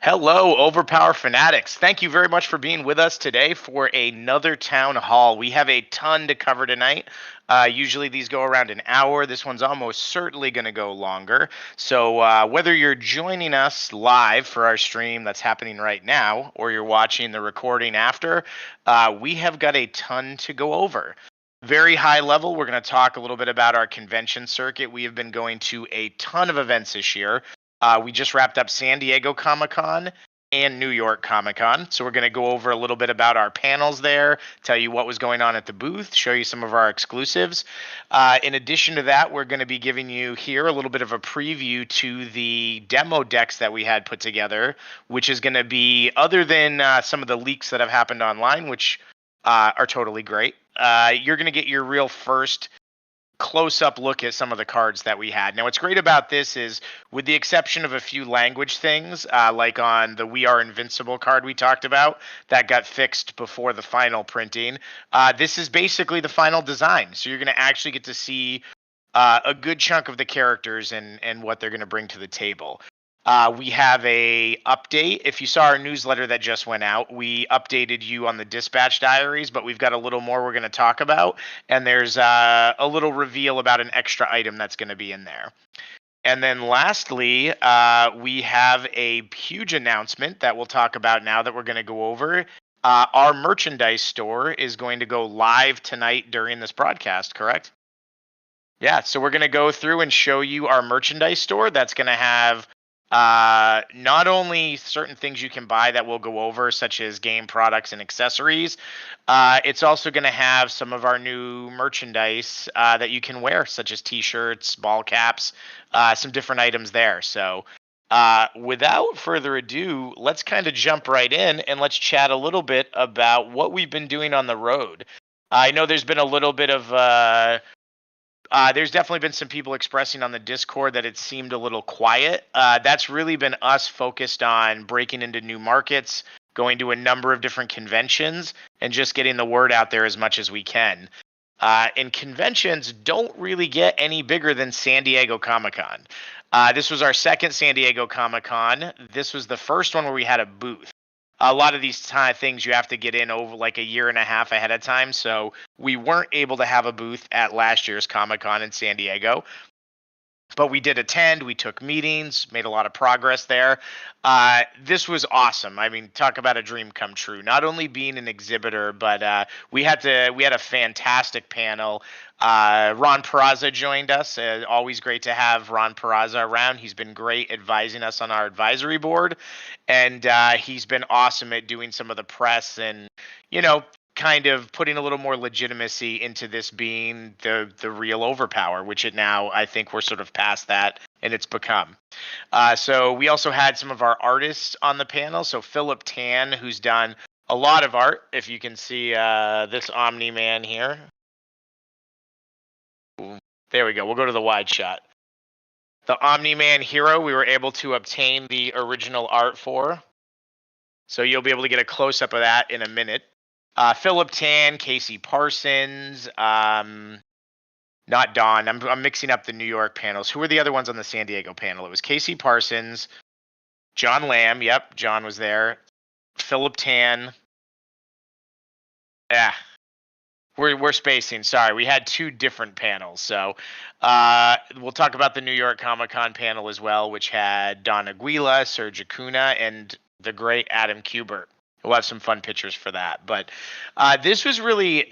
Hello, OverPower fanatics. Thank you very much for being with us today for another town hall. We have a ton to cover tonight. Usually these go around an hour. This one's almost certainly going to go longer. So whether you're joining us live for our stream that's happening right now, or you're watching the recording after, we have got a ton to go over. Very high level, we're going to talk a little bit about our convention circuit. We have been going to a ton of events this year. We just wrapped up San Diego Comic-Con and New York Comic-Con. So we're going to go over a little bit about our panels there, tell you what was going on at the booth, show you some of our exclusives. In addition to that, we're going to be giving you here a little bit of a preview to the demo decks that we had put together, which is going to be, other than some of the leaks that have happened online, which are totally great, you're going to get your real first close-up look at some of the cards that we had. Now, what's great about this is, with the exception of a few language things, like on the We Are Invincible card we talked about, that got fixed before the final printing, this is basically the final design. So you're going to actually get to see a good chunk of the characters and what they're going to bring to the table. We have a update. If you saw our newsletter that just went out, we updated you on the dispatch diaries, but we've got a little more we're going to talk about. And there's a little reveal about an extra item that's going to be in there. And then lastly, we have a huge announcement that we'll talk about now that we're going to go over. Our merchandise store is going to go live tonight during this broadcast, correct? Yeah, so we're going to go through and show you our merchandise store that's going to have not only certain things you can buy that we'll go over, such as game products and accessories, it's also going to have some of our new merchandise that you can wear, such as t-shirts, ball caps, some different items there. So without further ado, let's kind of jump right in and let's chat a little bit about what we've been doing on the road. I know there's been a little bit of there's definitely been some people expressing on the Discord that it seemed a little quiet. That's really been us focused on breaking into new markets, going to a number of different conventions, and just getting the word out there as much as we can. And conventions don't really get any bigger than San Diego Comic-Con. This was our second San Diego Comic-Con. This was the first one where we had a booth. A lot of these things you have to get in over like a year and a half ahead of time. So we weren't able to have a booth at last year's Comic-Con in San Diego. But we did attend, we took meetings, made a lot of progress there. This was awesome. I mean, talk about a dream come true. Not only being an exhibitor, but we had a fantastic panel. Ron Peraza joined us. Always great to have Ron Peraza around. He's been great advising us on our advisory board, and he's been awesome at doing some of the press and, kind of putting a little more legitimacy into this being the real OverPower, which it now, I think we're sort of past that and it's become. So we also had some of our artists on the panel. So Philip Tan, who's done a lot of art. If you can see this Omni-Man here. There we go. We'll go to the wide shot. The Omni-Man hero, we were able to obtain the original art for. So you'll be able to get a close-up of that in a minute. Philip Tan, Casey Parsons, not Don. I'm mixing up the New York panels. Who were the other ones on the San Diego panel? It was Casey Parsons, John Lamb. Yep, John was there. Philip Tan. Yeah, we're spacing. Sorry, we had two different panels. So we'll talk about the New York Comic-Con panel as well, which had Don Aguila, Serge Acuna, and the great Adam Kubert. We'll have some fun pictures for that. But this was really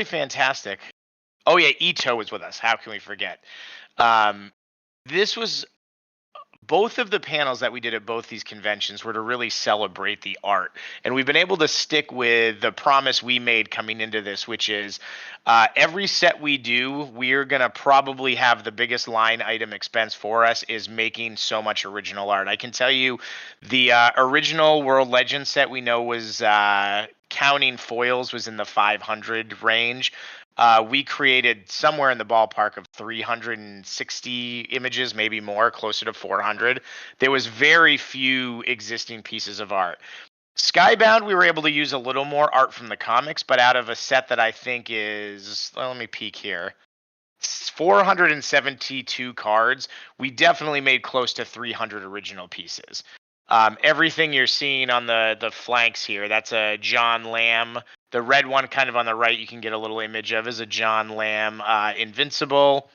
fantastic. Oh yeah, Ito was with us. How can we forget? This was both of the panels that we did at both these conventions were to really celebrate the art. And we've been able to stick with the promise we made coming into this, which is every set we do, we're going to probably have the biggest line item expense for us is making so much original art. I can tell you the original World Legends set we know was counting foils was in the 500 range. We created somewhere in the ballpark of 360 images, maybe more, closer to 400. There was very few existing pieces of art. Skybound, we were able to use a little more art from the comics, but out of a set that I think is, let me peek here, 472 cards, we definitely made close to 300 original pieces. Everything you're seeing on the flanks here, that's a John Lamb. The red one kind of on the right, you can get a little image of, is a John Lamb Invincible.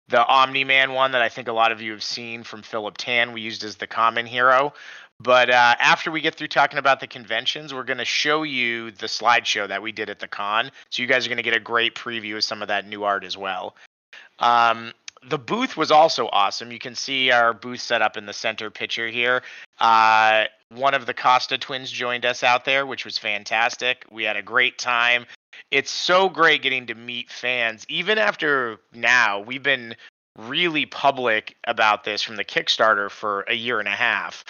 The Omni-Man one that I think a lot of you have seen from Philip Tan, we used as the common hero. But after we get through talking about the conventions, we're going to show you the slideshow that we did at the con. So you guys are going to get a great preview of some of that new art as well. The booth was also awesome. You can see our booth set up in the center picture here. One of the Costa twins joined us out there, which was fantastic. We had a great time. It's so great getting to meet fans. Even after now, we've been really public about this from the Kickstarter for a year and a half.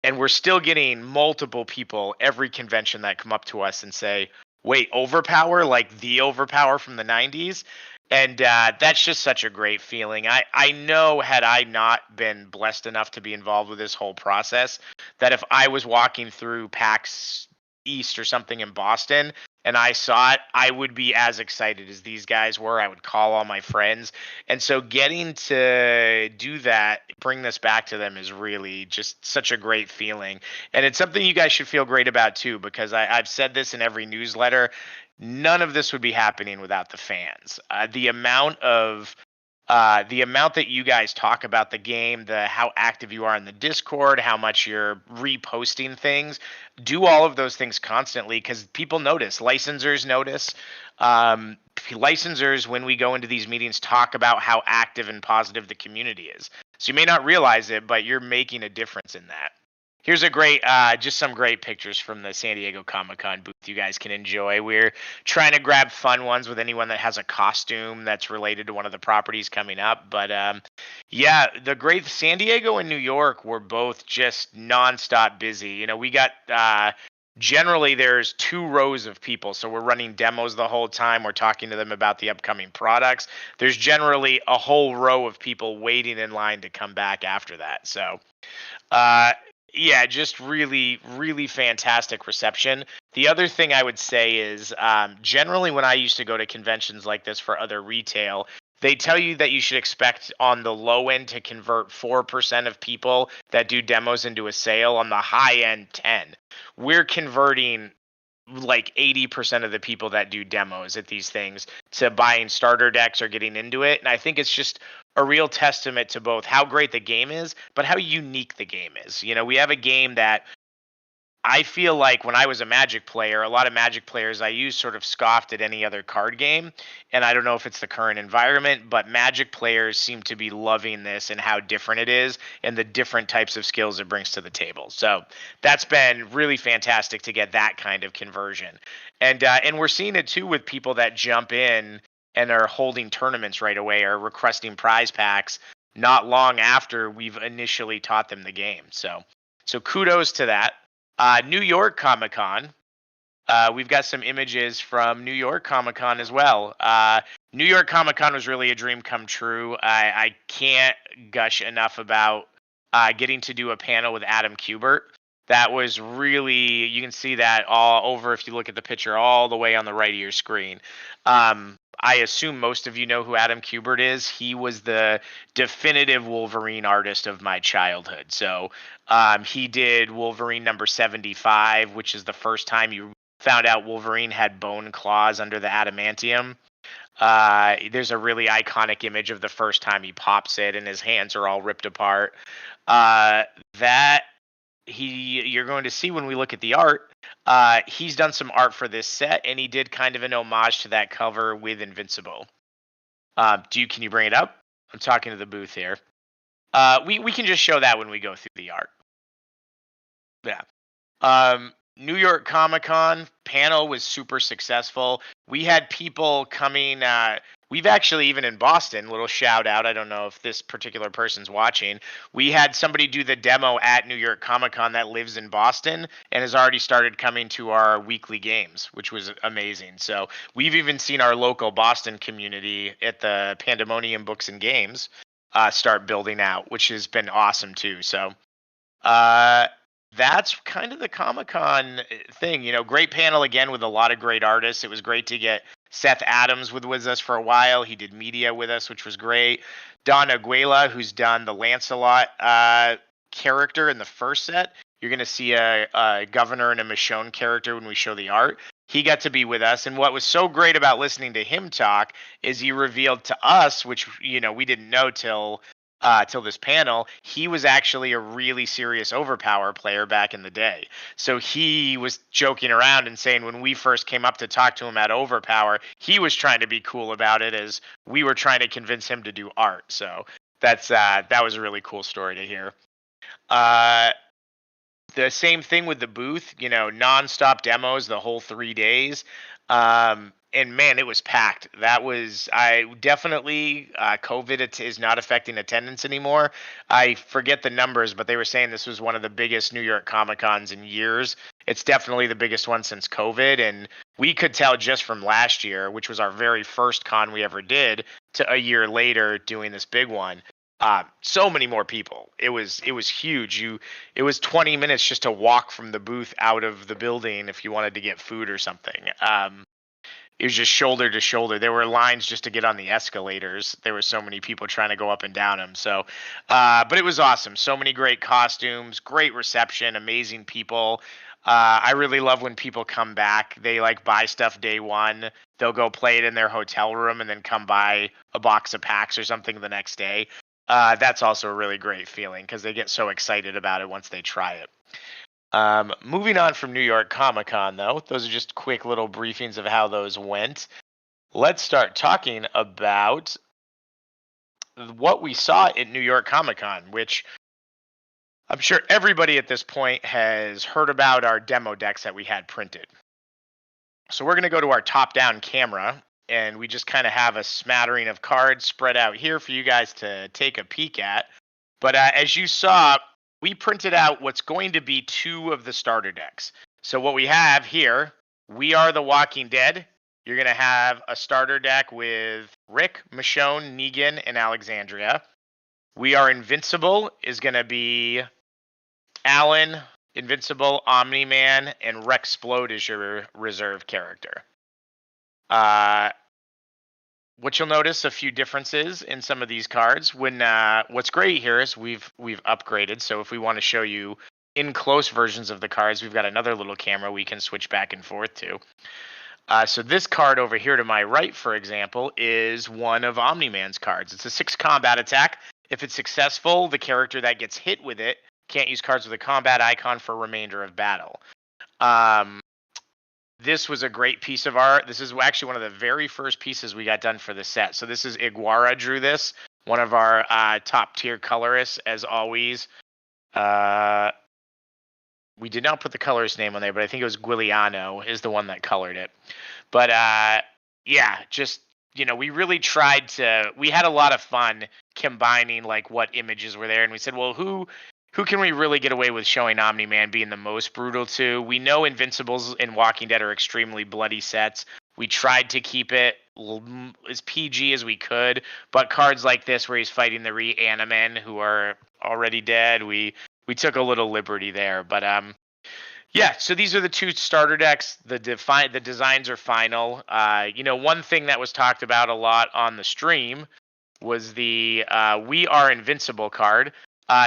And we're still getting multiple people every convention that come up to us and say, wait, OverPower, like the OverPower from the 90s? And that's just such a great feeling. I know, had I not been blessed enough to be involved with this whole process, that if I was walking through PAX East or something in Boston and I saw it, I would be as excited as these guys were. I would call all my friends. And so getting to do that, bring this back to them, is really just such a great feeling. And it's something you guys should feel great about too, because I've said this in every newsletter. None of this would be happening without the fans. The amount that you guys talk about the game, how active you are in the Discord, how much you're reposting things, do all of those things constantly, because people notice. Licensors notice. Licensors, when we go into these meetings, talk about how active and positive the community is. So you may not realize it, but you're making a difference in that. Here's just some great pictures from the San Diego Comic-Con booth you guys can enjoy. We're trying to grab fun ones with anyone that has a costume that's related to one of the properties coming up. But yeah, the great San Diego and New York were both just nonstop busy. You know, we got generally there's 2 rows of people, so we're running demos the whole time. We're talking to them about the upcoming products. There's generally a whole row of people waiting in line to come back after that. So yeah, just really, really fantastic reception. The other thing I would say is generally when I used to go to conventions like this for other retail, they tell you that you should expect on the low end to convert 4% of people that do demos into a sale, on the high end 10. We're converting like 80% of the people that do demos at these things to buying starter decks or getting into it. And I think it's just a real testament to both how great the game is, but how unique the game is. You know, we have a game that I feel like when I was a Magic player, a lot of Magic players I used sort of scoffed at any other card game. And I don't know if it's the current environment, but Magic players seem to be loving this and how different it is and the different types of skills it brings to the table. So that's been really fantastic to get that kind of conversion. And we're seeing it too with people that jump in and are holding tournaments right away or requesting prize packs not long after we've initially taught them the game. So kudos to that. New York Comic Con. We've got some images from New York Comic Con as well. New York Comic Con was really a dream come true. I can't gush enough about getting to do a panel with Adam Kubert. That was really, you can see that all over if you look at the picture all the way on the right of your screen. I assume most of you know who Adam Kubert is. He was the definitive Wolverine artist of my childhood. So he did Wolverine number 75, which is the first time you found out Wolverine had bone claws under the adamantium. There's a really iconic image of the first time he pops it and his hands are all ripped apart. You're going to see when we look at the art, he's done some art for this set, and he did kind of an homage to that cover with Invincible. Can you bring it up? I'm talking to the booth here. We can just show that when we go through the art. Yeah. New York Comic Con panel was super successful. We had people coming. We've actually, even in Boston, little shout out. I don't know if this particular person's watching. We had somebody do the demo at New York Comic Con that lives in Boston and has already started coming to our weekly games, which was amazing. So we've even seen our local Boston community at the Pandemonium Books and Games start building out, which has been awesome too. So that's kind of the Comic-Con thing. You know, great panel again with a lot of great artists. It was great to get Seth Adams with us for a while. He did media with us, which was great. Don Aguila, who's done the Lancelot character in the first set. You're going to see a governor and a Michonne character when we show the art. He got to be with us, and what was so great about listening to him talk is he revealed to us, which we didn't know till this panel, he was actually a really serious OverPower player back in the day. So he was joking around and saying when we first came up to talk to him at OverPower, he was trying to be cool about it as we were trying to convince him to do art. So that was a really cool story to hear. The same thing with the booth, nonstop demos the whole 3 days. And man, it was packed. I definitely, COVID is not affecting attendance anymore. I forget the numbers, but they were saying this was one of the biggest New York Comic Cons in years. It's definitely the biggest one since COVID. And we could tell just from last year, which was our very first con we ever did, to a year later doing this big one. So many more people. It was huge. It was 20 minutes just to walk from the booth out of the building if you wanted to get food or something. It was just shoulder to shoulder. There were lines just to get on the escalators. There were so many people trying to go up and down them. So, but it was awesome. So many great costumes, great reception, amazing people. I really love when people come back. They buy stuff day one. They'll go play it in their hotel room and then come buy a box of packs or something the next day. That's also a really great feeling because they get so excited about it once they try it. Moving on from New York Comic Con, though, those are just quick little briefings of how those went. Let's start talking about what we saw at New York Comic Con, which I'm sure everybody at this point has heard about our demo decks that we had printed. So we're going to go to our top-down camera, and we just kind of have a smattering of cards spread out here for you guys to take a peek at. But as you saw, we printed out what's going to be 2 of the starter decks. So what we have here, We Are the Walking Dead. You're going to have a starter deck with Rick, Michonne, Negan, and Alexandria. We Are Invincible is going to be Alan, Invincible, Omni-Man, and Rexplode is your reserve character. What you'll notice a few differences in some of these cards. What's great here is we've upgraded. So if we want to show you in close versions of the cards, we've got another little camera we can switch back and forth to. So this card over here to my right, for example, is one of Omni-Man's cards. It's a 6 combat attack. If it's successful, the character that gets hit with it can't use cards with a combat icon for remainder of battle. This was a great piece of art. This is actually one of the very first pieces we got done for the set. So this is Iguara drew this, one of our top tier colorists, as always. We did not put the colorist name on there, but I think it was Guiliano is the one that colored it. But yeah, just, we really tried to, we had a lot of fun combining what images were there. And we said, well, who can we really get away with showing Omni-Man being the most brutal to? We know Invincibles and Walking Dead are extremely bloody sets. We tried to keep it as PG as we could, but cards like this where he's fighting the Reanimen who are already dead, we took a little liberty there. But yeah, so these are the 2 starter decks. The designs are final. One thing that was talked about a lot on the stream was the We Are Invincible card.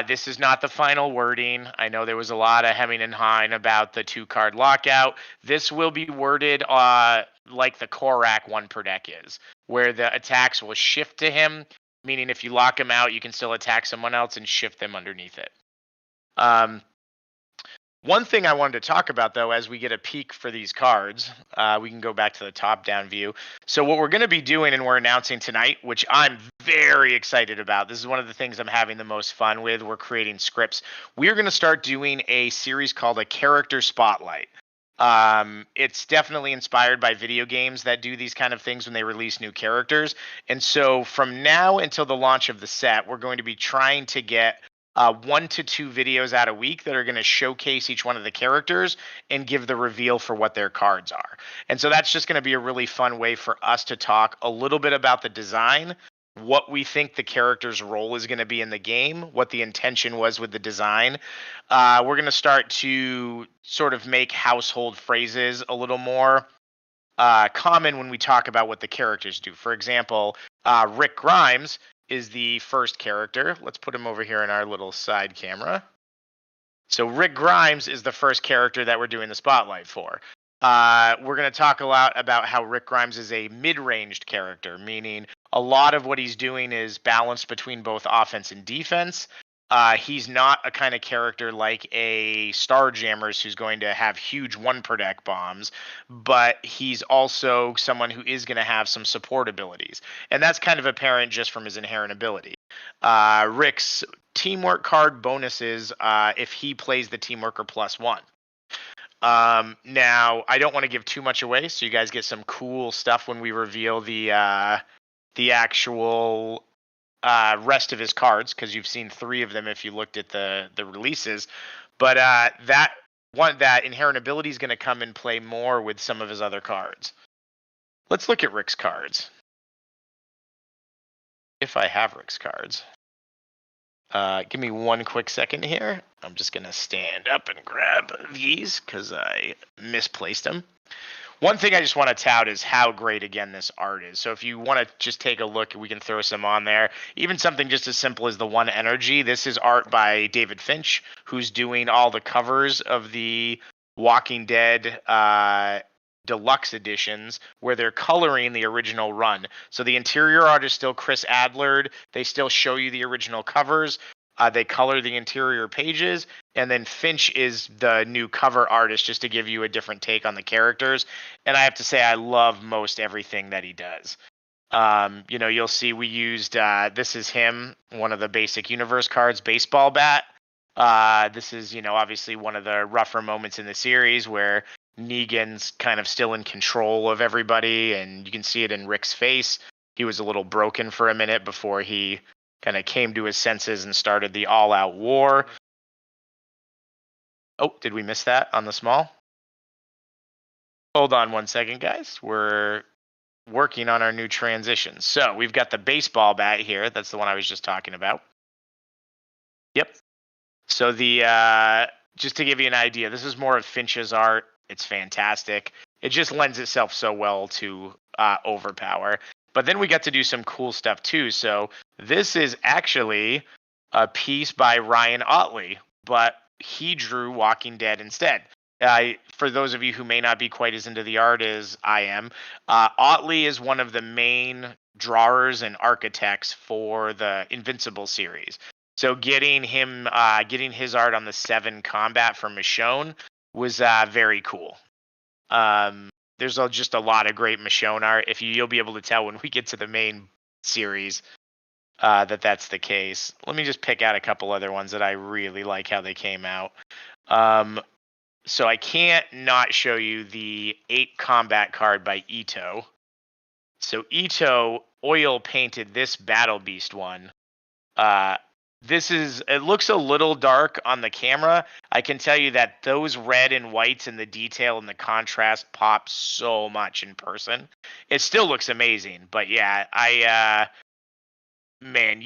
This is not the final wording. I know there was a lot of hemming and hawing about the 2-card lockout. This will be worded like the Korak 1 per deck is, where the attacks will shift to him, meaning if you lock him out, you can still attack someone else and shift them underneath it. One thing I wanted to talk about, though, as we get a peek for these cards, we can go back to the top-down view. So what we're going to be doing and we're announcing tonight, which I'm very excited about. This is one of the things I'm having the most fun with. We're creating scripts. We're going to start doing a series called a Character Spotlight. It's definitely inspired by video games that do these kind of things when they release new characters. And so from now until the launch of the set, we're going to be trying to get 1 to 2 videos out a week that are going to showcase each one of the characters and give the reveal for what their cards are. And so that's just going to be a really fun way for us to talk a little bit about the design, what we think the character's role is going to be in the game, what the intention was with the design. We're going to start to sort of make household phrases a little more common when we talk about what the characters do. For example, Rick Grimes is the first character. Let's put him over here in our little side camera. So Rick Grimes is the first character that we're doing the spotlight for. We're going to talk a lot about how Rick Grimes is a mid-ranged character, meaning a lot of what he's doing is balanced between both offense and defense. He's not a kind of character like a Starjammers who's going to have huge one-per-deck bombs, but he's also someone who is going to have some support abilities. And that's kind of apparent just from his inherent ability. Rick's teamwork card bonuses if he plays the Teamworker +1. Now, I don't want to give too much away, so you guys get some cool stuff when we reveal the actual rest of his cards, because you've seen 3 of them if you looked at the releases. But that inherent ability is going to come and play more with some of his other cards. Let's look at Rick's cards. If I have Rick's cards. Give me one quick second here. I'm just going to stand up and grab these because I misplaced them. One thing I just want to tout is how great, again, this art is. So if you want to just take a look, we can throw some on there. Even something just as simple as the One Energy. This is art by David Finch, who's doing all the covers of the Walking Dead deluxe editions where they're coloring the original run. So the interior art is still Chris Adler. They still show you the original covers. They color the interior pages, and then Finch is the new cover artist just to give you a different take on the characters. And I have to say, I love most everything that he does. You'll see we used, this is him, one of the basic universe cards, baseball bat. This is, obviously one of the rougher moments in the series where Negan's kind of still in control of everybody, and you can see it in Rick's face. He was a little broken for a minute before he kind of came to his senses and started the all-out war. Oh, did we miss that on the small? Hold on one second, guys. We're working on our new transition. So we've got the baseball bat here. That's the one I was just talking about. Yep. So just to give you an idea, this is more of Finch's art. It's fantastic. It just lends itself so well to OverPower. But then we got to do some cool stuff too. So this is actually a piece by Ryan Otley, but he drew Walking Dead instead. For those of you who may not be quite as into the art as I am, Otley is one of the main drawers and architects for the Invincible series. So getting his art on the 7 combat for Michonne was very cool. There's just a lot of great Michonne art. You'll be able to tell when we get to the main series that's the case. Let me just pick out a couple other ones that I really like how they came out. So I can't not show you the 8 combat card by Ito. So Ito oil painted this Battle Beast one. It looks a little dark on the camera. I can tell you that those red and whites and the detail and the contrast pop so much in person. It still looks amazing, but yeah, we're going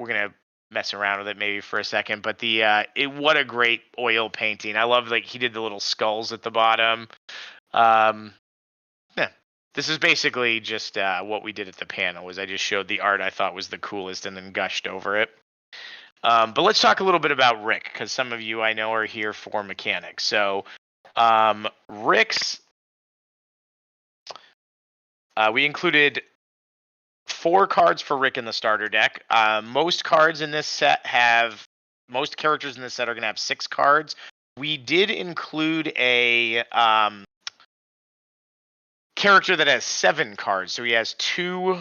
to mess around with it maybe for a second, but what a great oil painting. I love, he did the little skulls at the bottom. This is basically just what we did at the panel. Was I just showed the art I thought was the coolest and then gushed over it. But let's talk a little bit about Rick, because some of you I know are here for mechanics. So Rick's, we included 4 cards for Rick in the starter deck. Most characters in this set are going to have 6 cards. We did include a character that has 7 cards, so he has 2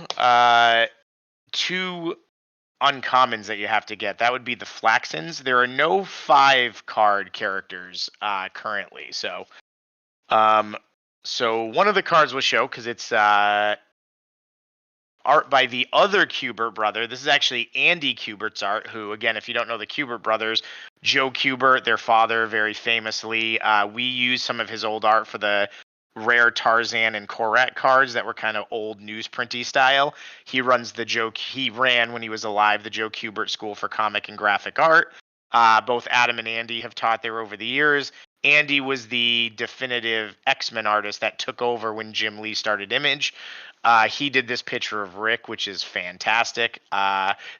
uncommons that you have to get. That would be the Flaxens. There are no 5-card characters currently, so one of the cards will show because it's art by the other Kubert brother. This is actually Andy Kubert's art, who, again, if you don't know the Kubert brothers, Joe Kubert, their father, very famously, we used some of his old art for the rare Tarzan and Korat cards that were kind of old newsprinty style. He ran when he was alive the Joe Kubert School for Comic and Graphic Art. Both Adam and Andy have taught there over the years. Andy was the definitive X-Men artist that took over when Jim Lee started Image. He did this picture of Rick, which is fantastic.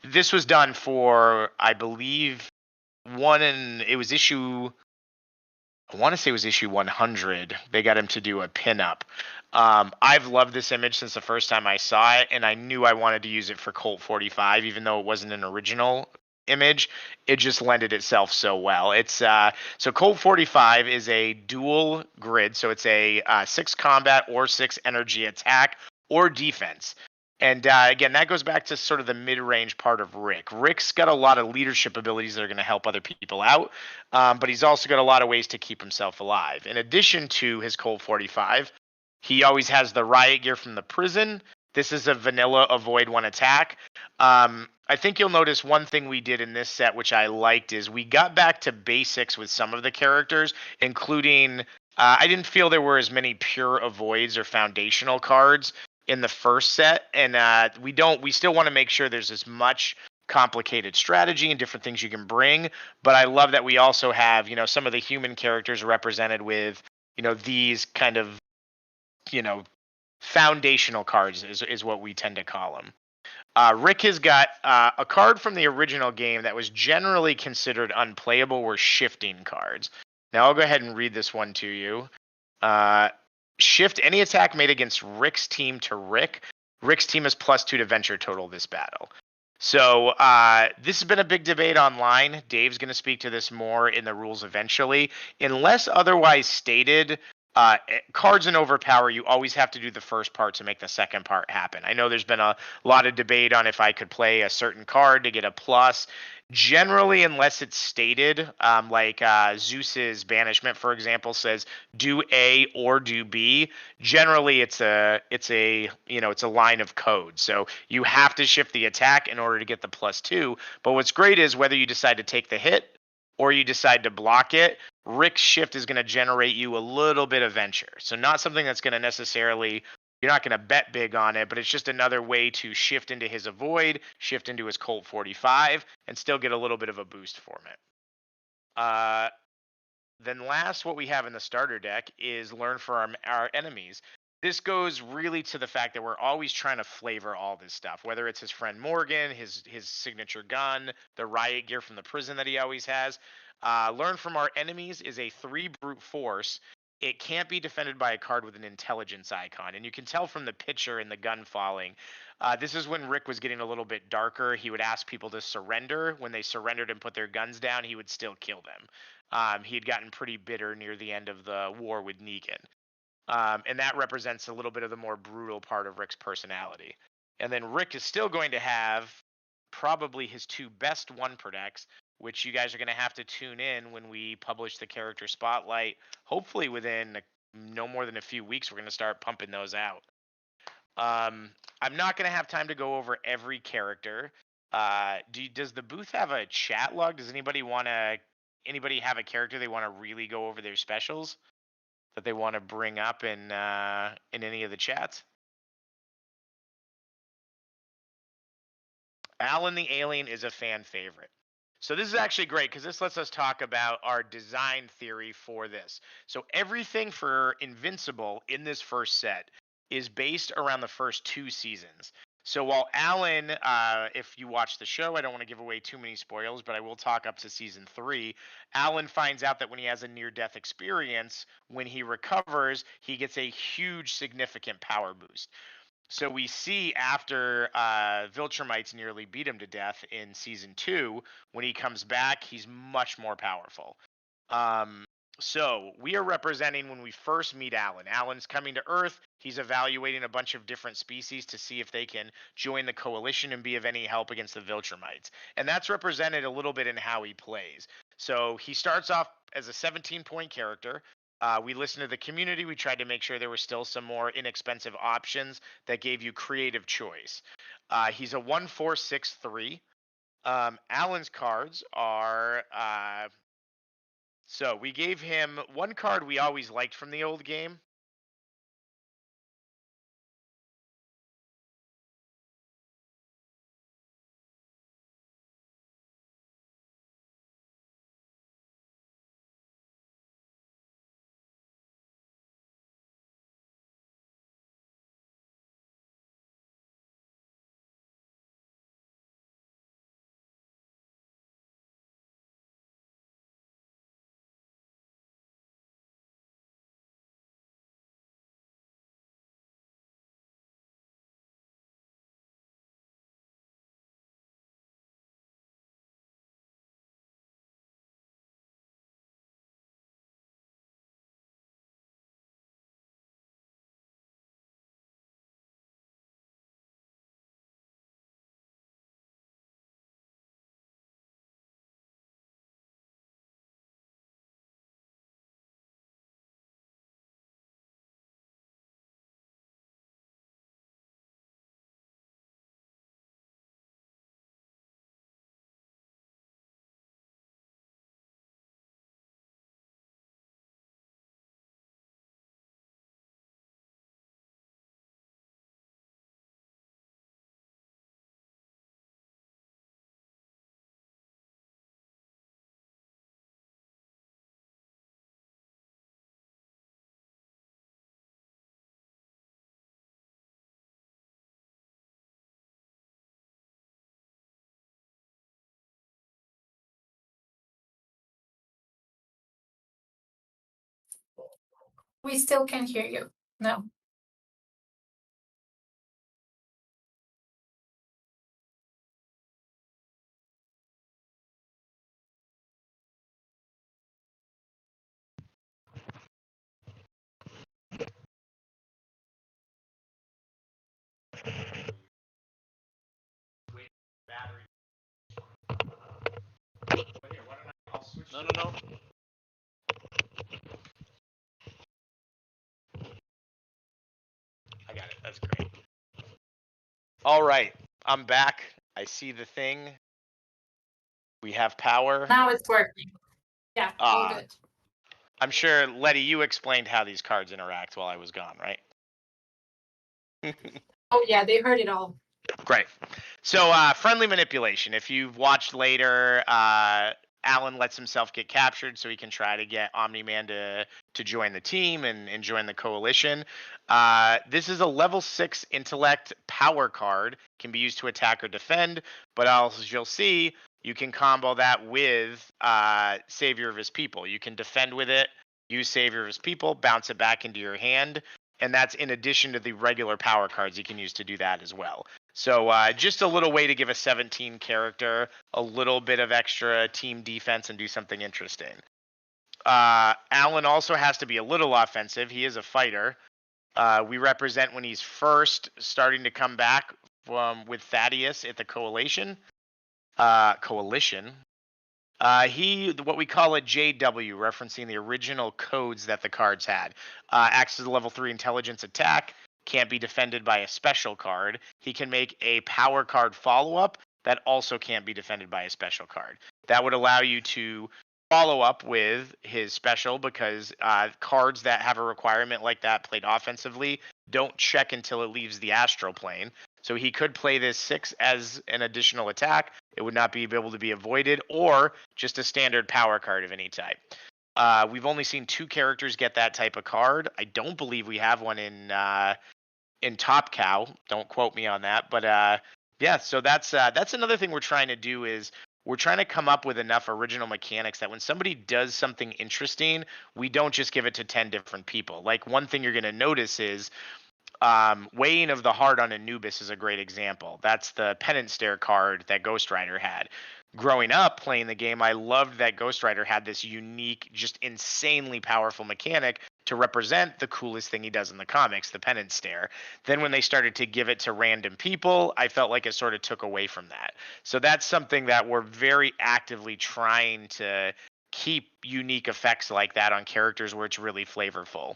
This was done for, I believe, it was issue, I want to say it was issue 100. They got him to do a pinup. I've loved this image since the first time I saw it, and I knew I wanted to use it for Colt 45, even though it wasn't an original image. It just lended itself so well. It's so Colt 45 is a dual grid, so it's a 6 combat or 6 energy attack or defense. And again, that goes back to sort of the mid-range part of Rick. Rick's got a lot of leadership abilities that are going to help other people out, but he's also got a lot of ways to keep himself alive. In addition to his Colt 45, he always has the riot gear from the prison. This is a vanilla avoid one attack. I think you'll notice one thing we did in this set, which I liked, is we got back to basics with some of the characters, including I didn't feel there were as many pure avoids or foundational cards in the first set, and we still want to make sure there's as much complicated strategy and different things you can bring, but I love that we also have, some of the human characters represented with, these kind of, you know foundational cards is what we tend to call them. Rick has got a card from the original game that was generally considered unplayable, were shifting cards. Now I'll go ahead and read this one to you. uh, Shift any attack made against Rick's team to Rick. Rick's team is +2 to venture total this battle. So this has been a big debate online. Dave's going to speak to this more in the rules eventually. Unless otherwise stated, cards in Overpower, you always have to do the first part to make the second part happen. I know there's been a lot of debate on if I could play a certain card to get a plus. Generally, unless it's stated, like Zeus's banishment, for example, says do A or do B. Generally, it's a line of code. So you have to shift the attack in order to get the +2. But what's great is whether you decide to take the hit or you decide to block it, Rick's shift is going to generate you a little bit of venture. So not something that's going to necessarily, you're not going to bet big on it, but it's just another way to shift into his avoid, shift into his Colt 45, and still get a little bit of a boost from it. Then last, what we have in the starter deck is learn from our enemies. This goes really to the fact that we're always trying to flavor all this stuff, whether it's his friend Morgan, his signature gun, the riot gear from the prison that he always has. Learn from our enemies is a 3 brute force. It can't be defended by a card with an intelligence icon, and you can tell from the picture and the gun falling. This is when Rick was getting a little bit darker. He would ask people to surrender. When they surrendered and put their guns down, he would still kill them. He had gotten pretty bitter near the end of the war with Negan. And that represents a little bit of the more brutal part of Rick's personality. And then Rick is still going to have probably his 2 best 1 per decks, which you guys are going to have to tune in when we publish the character spotlight. Hopefully within no more than a few weeks, we're going to start pumping those out. I'm not going to have time to go over every character. Does the booth have a chat log? Does anybody have a character they want to really go over their specials that they want to bring up in any of the chats? Alan the Alien is a fan favorite. So this is actually great because this lets us talk about our design theory for this. So everything for Invincible in this first set is based around the first 2 seasons. So while Alan, if you watch the show, I don't want to give away too many spoilers, but I will talk up to season 3. Alan finds out that when he has a near-death experience, when he recovers, he gets a huge, significant power boost. So we see after Viltrumites nearly beat him to death in season 2, when he comes back, he's much more powerful. So we are representing when we first meet Alan. Alan's coming to Earth. He's evaluating a bunch of different species to see if they can join the coalition and be of any help against the Viltrumites. And that's represented a little bit in how he plays. So he starts off as a 17-point character. We listened to the community. We tried to make sure there were still some more inexpensive options that gave you creative choice. He's a 1-4-6-3. Alan's cards are so we gave him one card we always liked from the old game. We still can't hear you. No. No, no, no. I got it. That's great. All right. I'm back. I see the thing. We have power. Now it's working. Yeah, all Uh, good. I'm sure, Letty, you explained how these cards interact while I was gone, right? Oh yeah, they heard it all. Great. So, friendly manipulation. If you've watched later, Alan lets himself get captured so he can try to get Omni-Man to join the team and join the coalition. This is a level 6 intellect power card. Can be used to attack or defend, but as you'll see, you can combo that with Savior of His People. You can defend with it, use Savior of His People, bounce it back into your hand, and that's in addition to the regular power cards you can use to do that as well. So just a little way to give a 17 character a little bit of extra team defense and do something interesting. Alan also has to be a little offensive. He is a fighter. We represent when he's first starting to come back from with Thaddeus at the coalition. Coalition. He, what we call a JW, referencing the original codes that the cards had. Acts as a level 3 intelligence attack, can't be defended by a special card. He can make a power card follow up that also can't be defended by a special card. That would allow you to follow up with his special because cards that have a requirement like that played offensively don't check until it leaves the astral plane. So he could play this 6 as an additional attack. It would not be able to be avoided, or just a standard power card of any type. We've only seen 2 characters get that type of card. I don't believe we have one in Top Cow. Don't quote me on that, but yeah. So that's another thing we're trying to do is we're trying to come up with enough original mechanics that when somebody does something interesting, we don't just give it to 10 different people. Like one thing you're going to notice is weighing of the heart on Anubis is a great example. That's the penance stare card that Ghost Rider had. Growing up playing the game, I loved that Ghost Rider had this unique, just insanely powerful mechanic to represent the coolest thing he does in the comics, the penance stare. Then when they started to give it to random people, I felt like it sort of took away from that. So that's something that we're very actively trying to keep unique effects like that on characters where it's really flavorful.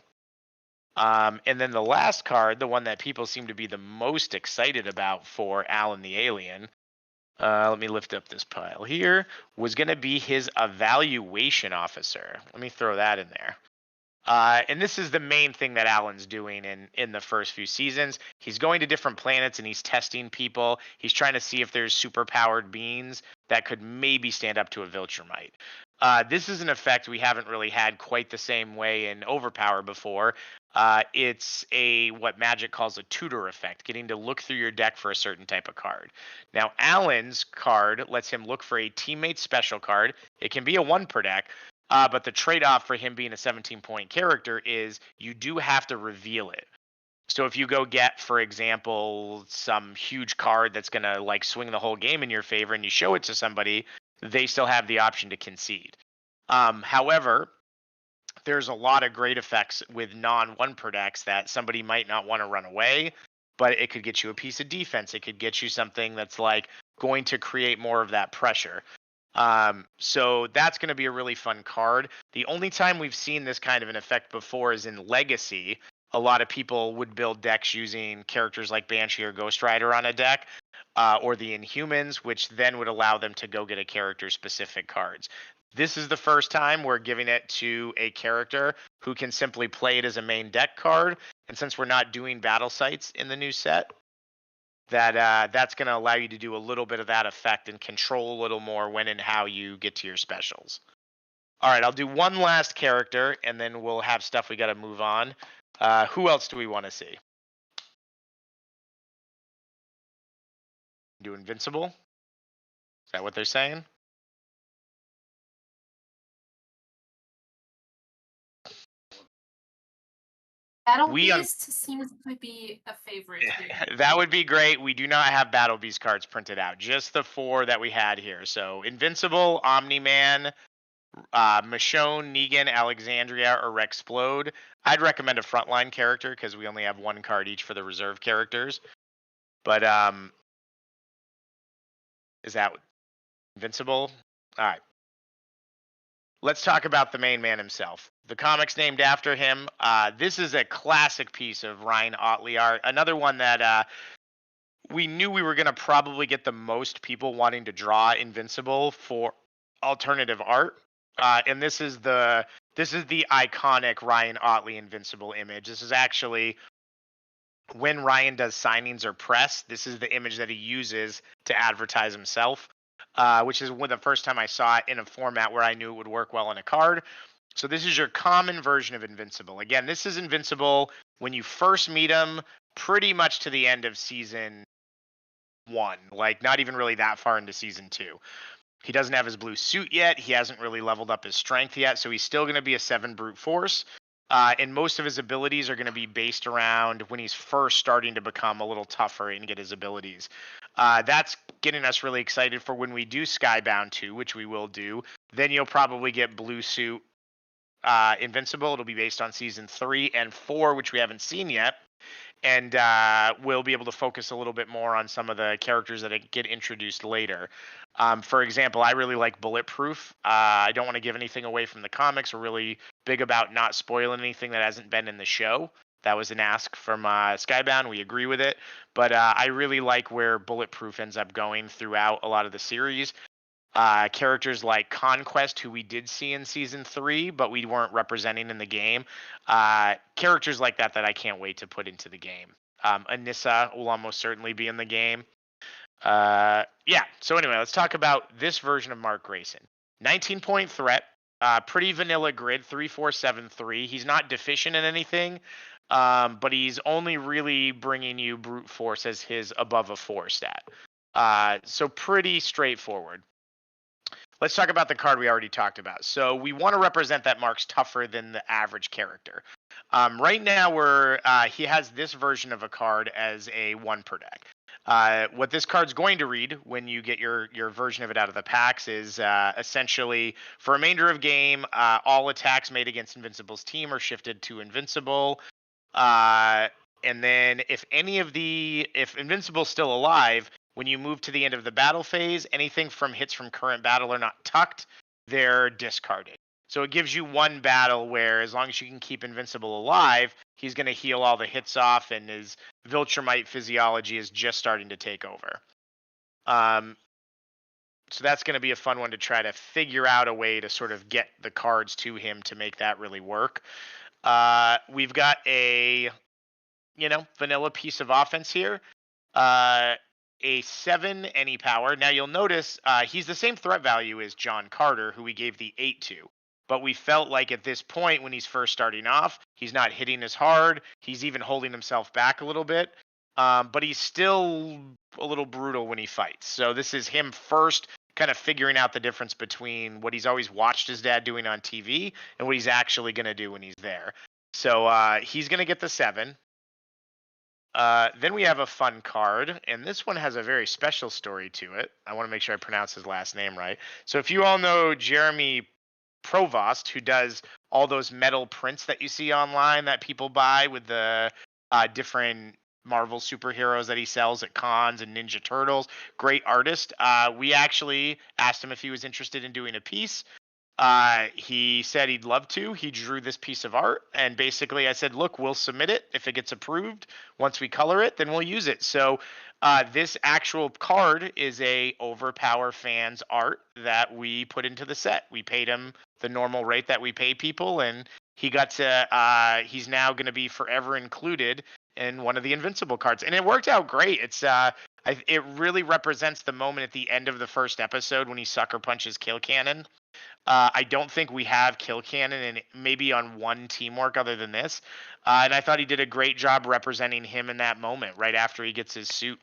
And then the last card, the one that people seem to be the most excited about for Alan the Alien, let me lift up this pile here, was going to be his evaluation officer. Let me throw that in there. And this is the main thing that Alan's doing in the first few seasons. He's going to different planets and he's testing people. He's trying to see if there's superpowered beings that could maybe stand up to a Viltrumite. This is an effect we haven't really had quite the same way in Overpower before. It's a what Magic calls a tutor effect, getting to look through your deck for a certain type of card. Now, Alan's card lets him look for a teammate special card. It can be a 1 per deck, but the trade-off for him being a 17-point character is you do have to reveal it. So if you go get, for example, some huge card that's going to like swing the whole game in your favor and you show it to somebody, they still have the option to concede. However, there's a lot of great effects with non-1 per decks that somebody might not want to run away, but it could get you a piece of defense. It could get you something that's like going to create more of that pressure. So that's going to be a really fun card. The only time we've seen this kind of an effect before is in Legacy. A lot of people would build decks using characters like Banshee or Ghost Rider on a deck, or the Inhumans, which then would allow them to go get a character specific cards. This is the first time we're giving it to a character who can simply play it as a main deck card. And since we're not doing battle sites in the new set, that's going to allow you to do a little bit of that effect and control a little more when and how you get to your specials. All right, I'll do one last character, and then we'll have stuff we got to move on. Who else do we want to see? Do Invincible? Is that what they're saying? Battle We un- Beast seems to be a favorite here. that would be great. We do not have Battle Beast cards printed out, just the 4 that we had here. So Invincible, Omni Man, Michonne, Negan, Alexandria, or Rexplode. I'd recommend a frontline character because we only have 1 card each for the reserve characters. But is that Invincible? All right. Let's talk about the main man himself. The comic's named after him. This is a classic piece of Ryan Ottley art. Another one that we knew we were going to probably get the most people wanting to draw Invincible for alternative art. And this is the iconic Ryan Ottley Invincible image. This is actually when Ryan does signings or press. This is the image that he uses to advertise himself. Which is the first time I saw it in a format where I knew it would work well on a card. So this is your common version of Invincible. Again, this is Invincible when you first meet him, pretty much to the end of season 1, like not even really that far into season 2. He doesn't have his blue suit yet. He hasn't really leveled up his strength yet, so he's still going to be a 7 brute force. And most of his abilities are going to be based around when he's first starting to become a little tougher and get his abilities. That's getting us really excited for when we do Skybound 2, which we will do. Then you'll probably get Blue Suit Invincible. It'll be based on season 3 and 4, which we haven't seen yet. And we'll be able to focus a little bit more on some of the characters that get introduced later. For example, I really like Bulletproof. I don't want to give anything away from the comics. We're really big about not spoiling anything that hasn't been in the show. That was an ask from Skybound. We agree with it. But I really like where Bulletproof ends up going throughout a lot of the series. Characters like Conquest, who we did see in season 3, but we weren't representing in the game. Characters like that I can't wait to put into the game. Anissa will almost certainly be in the game. Yeah, so anyway, let's talk about this version of Mark Grayson. 19-point threat, pretty vanilla grid, 3-4-7-3. He's not deficient in anything, but he's only really bringing you brute force as his above a 4 stat. So pretty straightforward. Let's talk about the card we already talked about. So we want to represent that Mark's tougher than the average character. Right now, he has this version of a card as a 1 per deck. What this card's going to read when you get your version of it out of the packs is essentially, for remainder of game, all attacks made against Invincible's team are shifted to Invincible. And then if Invincible's still alive, when you move to the end of the battle phase, anything from hits from current battle are not tucked, they're discarded. So it gives you 1 battle where, as long as you can keep Invincible alive, he's going to heal all the hits off, and his Viltrumite physiology is just starting to take over. So that's going to be a fun one to try to figure out a way to sort of get the cards to him to make that really work. We've got a, vanilla piece of offense here. A 7 any power. Now you'll notice he's the same threat value as John Carter, who we gave the 8 to. But we felt like at this point, when he's first starting off, he's not hitting as hard. He's even holding himself back a little bit. But he's still a little brutal when he fights. So this is him first kind of figuring out the difference between what he's always watched his dad doing on TV and what he's actually going to do when he's there. So he's going to get the 7. Then we have a fun card, and this one has a very special story to it. I want to make sure I pronounce his last name right. So if you all know Jeremy Provost, who does all those metal prints that you see online that people buy with the different Marvel superheroes that he sells at cons and Ninja Turtles, great artist. We actually asked him if he was interested in doing a piece. He said he'd love to. He drew this piece of art, and basically I said, look, we'll submit it. If it gets approved, once we color it, then we'll use it. So this actual card is a OverPower fans art that we put into the set. We paid him the normal rate that we pay people, and he got to, he's now going to be forever included in one of the Invincible cards. And it worked out great. It really represents the moment at the end of the first episode when he sucker punches Kill Cannon. I don't think we have Kill Cannon and maybe on 1 teamwork other than this. And I thought he did a great job representing him in that moment right after he gets his suit.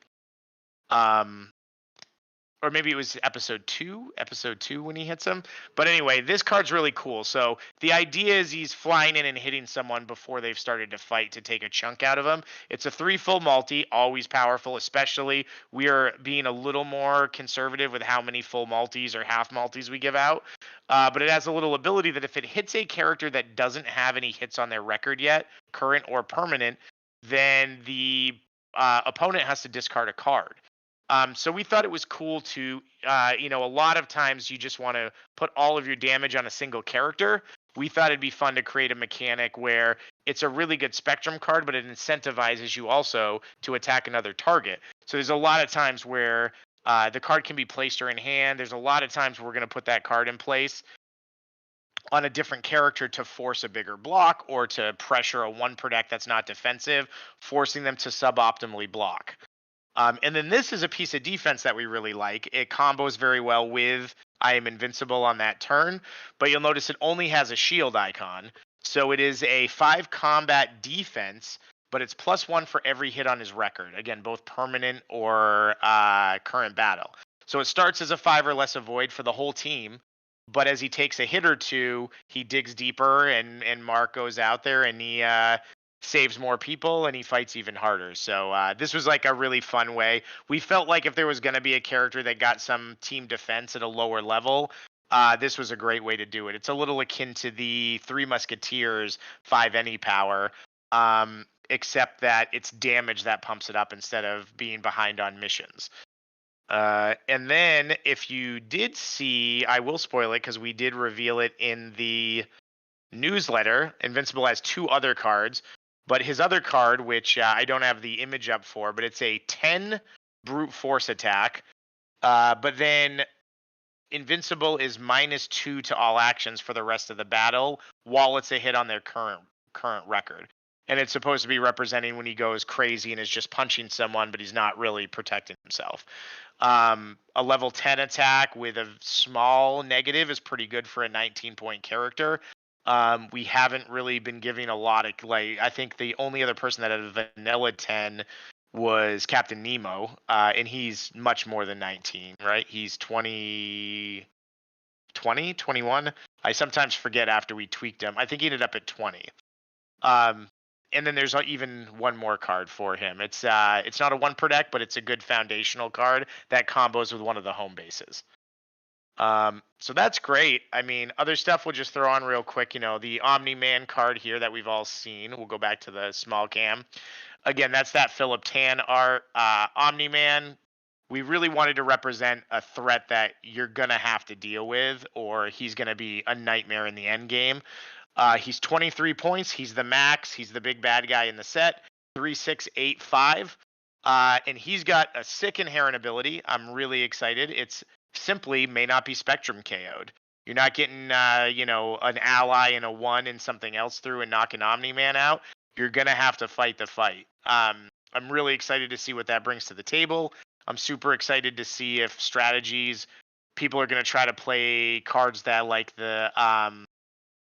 Or or maybe it was episode two when he hits him. But anyway, this card's really cool. So the idea is he's flying in and hitting someone before they've started to fight to take a chunk out of them. It's a 3 full multi, always powerful, especially we are being a little more conservative with how many full multis or half multis we give out. But it has a little ability that if it hits a character that doesn't have any hits on their record yet, current or permanent, then the opponent has to discard a card. So we thought it was cool to, a lot of times you just want to put all of your damage on a single character. We thought it'd be fun to create a mechanic where it's a really good spectrum card, but it incentivizes you also to attack another target. So there's a lot of times where the card can be placed or in hand. There's a lot of times we're going to put that card in place on a different character to force a bigger block or to pressure a one per deck that's not defensive, forcing them to suboptimally block. And then this is a piece of defense that we really like. It combos very well with I am invincible on that turn, but you'll notice it only has a shield icon. So it is a 5 combat defense, but it's +1 for every hit on his record. Again, both permanent or current battle. So it starts as a 5 or less avoid for the whole team, but as he takes a hit or two, he digs deeper, and Mark goes out there and he saves more people and he fights even harder. So this was like a really fun way. We felt like if there was going to be a character that got some team defense at a lower level, this was a great way to do it. It's a little akin to the Three Musketeers 5 any power, except that it's damage that pumps it up instead of being behind on missions. And then if you did see, I will spoil it because we did reveal it in the newsletter. Invincible has 2 other cards, but his other card, which I don't have the image up for, but it's a 10 brute force attack. But then Invincible is -2 to all actions for the rest of the battle while it's a hit on their current record. And it's supposed to be representing when he goes crazy and is just punching someone, but he's not really protecting himself. A level 10 attack with a small negative is pretty good for a 19-point character. We haven't really been giving a lot of, like, I think the only other person that had a vanilla 10 was Captain Nemo, and he's much more than 19, right? He's 21. I sometimes forget after we tweaked him. I think he ended up at 20. And then there's even one more card for him. It's not a 1 per deck, but it's a good foundational card that combos with one of the home bases. So that's great. I mean, other stuff we'll just throw on real quick. The Omni-Man card here that we've all seen. We'll go back to the small cam. Again, that's that Philip Tan art. Omni-Man, we really wanted to represent a threat that you're going to have to deal with, or he's going to be a nightmare in the end game. He's 23 points. He's the max. He's the big bad guy in the set. 3, 6, 8, 5. And he's got a sick inherent ability. I'm really excited. It's simply may not be spectrum KO'd. You're not getting, an ally and a 1 and something else through and knock an Omni-Man out. You're going to have to fight the fight. I'm really excited to see what that brings to the table. I'm super excited to see if strategies, people are going to try to play cards that like the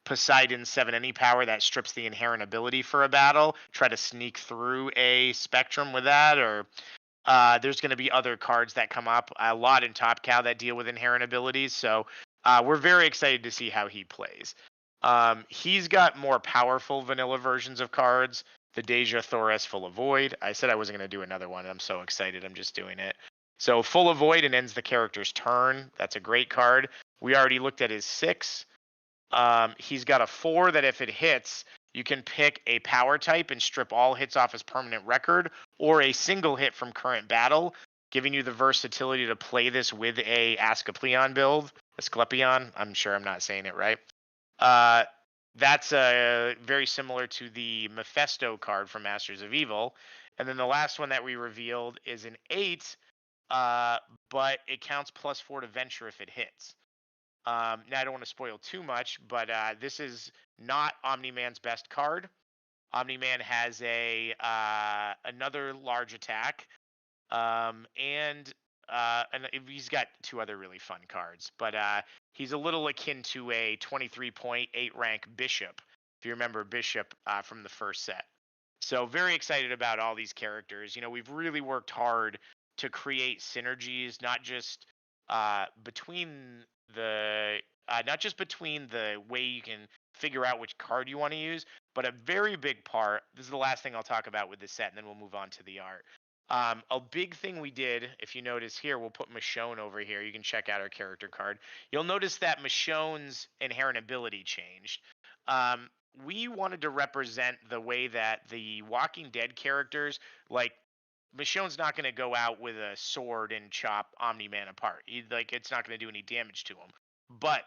Poseidon 7 any power that strips the inherent ability for a battle, try to sneak through a spectrum with that, or there's going to be other cards that come up a lot in Top Cow that deal with inherent abilities. So we're very excited to see how he plays. He's got more powerful vanilla versions of cards. The Deja Thores Full of Void. I said I wasn't going to do another one. I'm so excited. I'm just doing it. So Full of Void and ends the character's turn. That's a great card. We already looked at his 6. He's got a 4 that if it hits, you can pick a power type and strip all hits off his permanent record, or a single hit from current battle, giving you the versatility to play this with a Asclepion build. Asclepion, I'm sure I'm not saying it right. That's very similar to the Mephisto card from Masters of Evil. And then the last one that we revealed is an 8, but it counts +4 to venture if it hits. Now I don't want to spoil too much, but this is not Omni-Man's best card. Omni-Man has another large attack, and he's got 2 other really fun cards. But he's a little akin to a 23.8 rank Bishop, if you remember Bishop from the first set. So very excited about all these characters. We've really worked hard to create synergies, not just between the not just between the way you can figure out which card you want to use, but a very big part. This is the last thing I'll talk about with this set, and then we'll move on to the art. A big thing we did, if you notice here, we'll put Michonne over here. You can check out her character card. You'll notice that Michonne's inherent ability changed. We wanted to represent the way that the Walking Dead characters, like Michonne's not going to go out with a sword and chop Omni-Man apart. It's not going to do any damage to him. But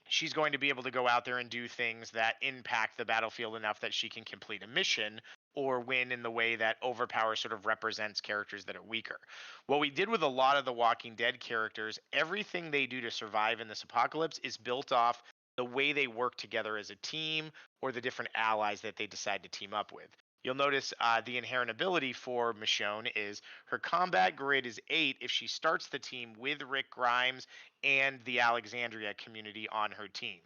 she's going to be able to go out there and do things that impact the battlefield enough that she can complete a mission or win in the way that OverPower sort of represents characters that are weaker. What we did with a lot of the Walking Dead characters, everything they do to survive in this apocalypse is built off the way they work together as a team or the different allies that they decide to team up with. You'll notice the inherent ability for Michonne is her combat grid is 8 if she starts the team with Rick Grimes and the Alexandria community on her team.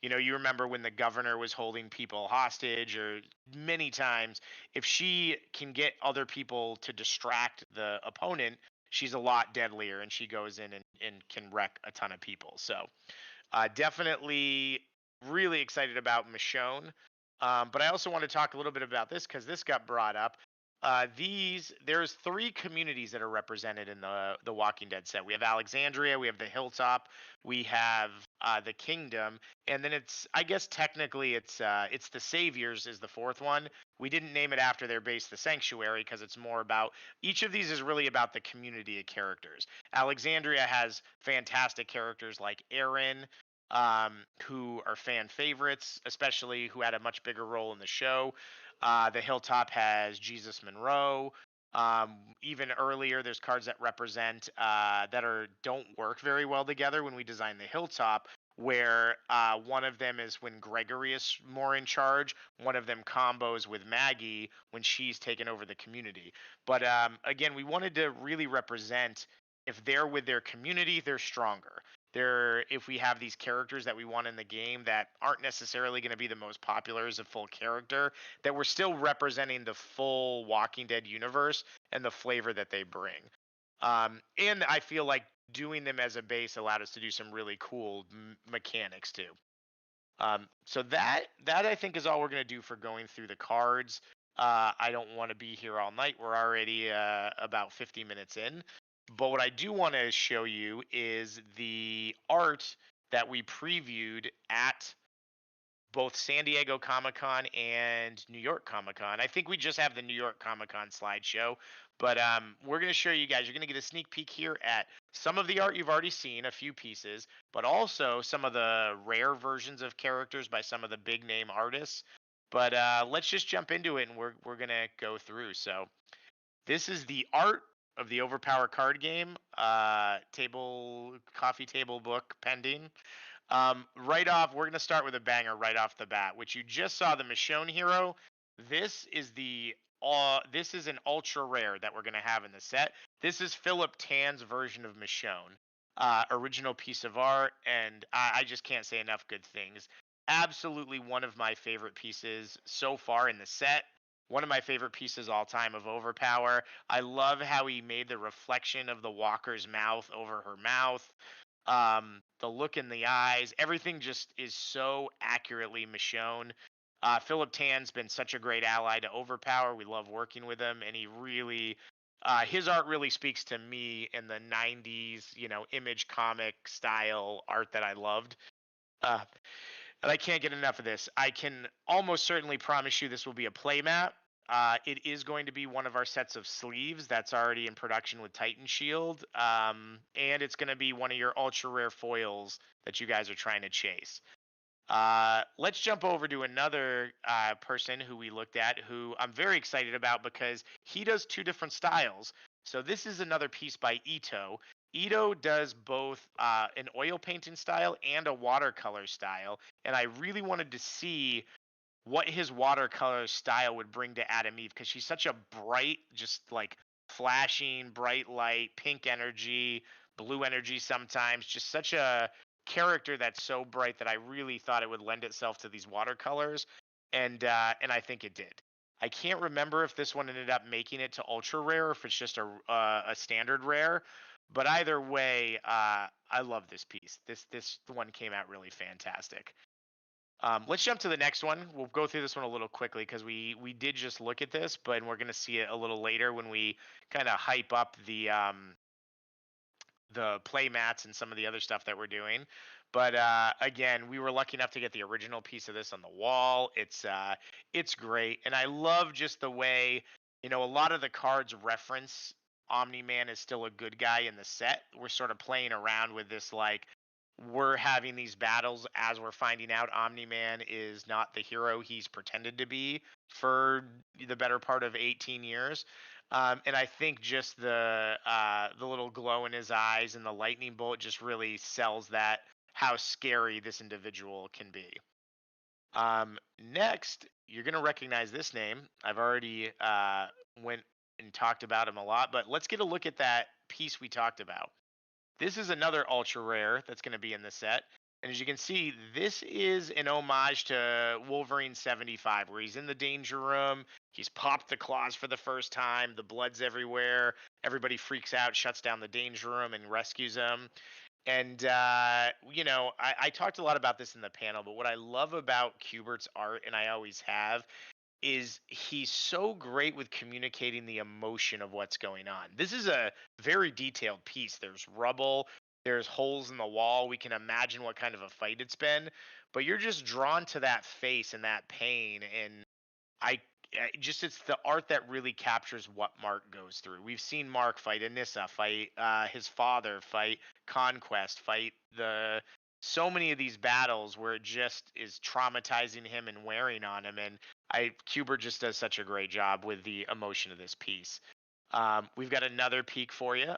You remember when the governor was holding people hostage, or many times, if she can get other people to distract the opponent, she's a lot deadlier and she goes in and can wreck a ton of people. So definitely really excited about Michonne. But I also want to talk a little bit about this because this got brought up. There's 3 communities that are represented in the Walking Dead set. We have Alexandria, we have the Hilltop, we have the Kingdom, and then I guess technically it's the Saviors is the 4th one. We didn't name it after their base, the Sanctuary, because it's more about each of these is really about the community of characters. Alexandria has fantastic characters like Aaron, who are fan favorites, especially who had a much bigger role in the show. The Hilltop has Jesus Monroe. Even earlier, there's cards that represent don't work very well together when we design the Hilltop, where one of them is when Gregory is more in charge. One of them combos with Maggie when she's taken over the community. But again, we wanted to really represent if they're with their community, they're stronger. If we have these characters that we want in the game that aren't necessarily going to be the most popular as a full character, that we're still representing the full Walking Dead universe and the flavor that they bring. And I feel like doing them as a base allowed us to do some really cool mechanics too. So that I think is all we're going to do for going through the cards. I don't want to be here all night. We're already about 50 minutes in. But what I do want to show you is the art that we previewed at both San Diego Comic-Con and New York Comic-Con. I think we just have the New York Comic-Con slideshow, but we're going to show you guys. You're going to get a sneak peek here at some of the art you've already seen, a few pieces, but also some of the rare versions of characters by some of the big name artists. But let's just jump into it, and we're going to go through. So this is the art of the OverPower card game, coffee table book pending. Right off, we're going to start with a banger right off the bat, which you just saw the Michonne hero. This is an ultra rare that we're going to have in the set. This is Philip Tan's version of Michonne, original piece of art, and I just can't say enough good things. Absolutely one of my favorite pieces so far in the set. One of my favorite pieces all time of OverPower. I love how he made the reflection of the walker's mouth over her mouth. The look in the eyes, everything just is so accurately Michonne. Philip Tan's been such a great ally to OverPower. We love working with him, and he really, his art really speaks to me in the 90s, image comic style art that I loved. And I can't get enough of this. I can almost certainly promise you this will be a playmat. It is going to be one of our sets of sleeves that's already in production with Titan Shield. And it's going to be one of your ultra rare foils that you guys are trying to chase. Let's jump over to another person who we looked at who I'm very excited about because he does 2 different styles. So this is another piece by Ito. Ito does both an oil painting style and a watercolor style, and I really wanted to see what his watercolor style would bring to Adam Eve because she's such a bright, just like flashing, bright light, pink energy, blue energy sometimes, just such a character that's so bright that I really thought it would lend itself to these watercolors, and I think it did. I can't remember if this one ended up making it to ultra rare or if it's just a standard rare. But either way, I love this piece. This one came out really fantastic. Let's jump to the next one. We'll go through this one a little quickly because we did just look at this, but we're going to see it a little later when we kind of hype up the play mats and some of the other stuff that we're doing. But again, we were lucky enough to get the original piece of this on the wall. It's great, and I love just the way, a lot of the cards reference Omni Man is still a good guy in the set. We're sort of playing around with this, like, we're having these battles as we're finding out Omni Man is not the hero he's pretended to be for the better part of 18 years. And I think just the little glow in his eyes and the lightning bolt just really sells that, how scary this individual can be. Next, you're gonna recognize this name. I've already went and talked about him a lot, but let's get a look at that piece we talked about. This is another ultra rare that's going to be in the set. And as you can see, this is an homage to Wolverine 75, where he's in the danger room. He's popped the claws for the first time. The blood's everywhere. Everybody freaks out, shuts down the danger room, and rescues him. And, I talked a lot about this in the panel, but what I love about Kubert's art, and I always have, is he's so great with communicating the emotion of what's going on. This is a very detailed piece. There's rubble, there's holes in the wall. We can imagine what kind of a fight it's been, but you're just drawn to that face and that pain. And it's the art that really captures what Mark goes through. We've seen Mark fight Anissa, fight his father, fight Conquest, fight so many of these battles where it just is traumatizing him and wearing on him. And Kubert just does such a great job with the emotion of this piece. We've got another peek for you.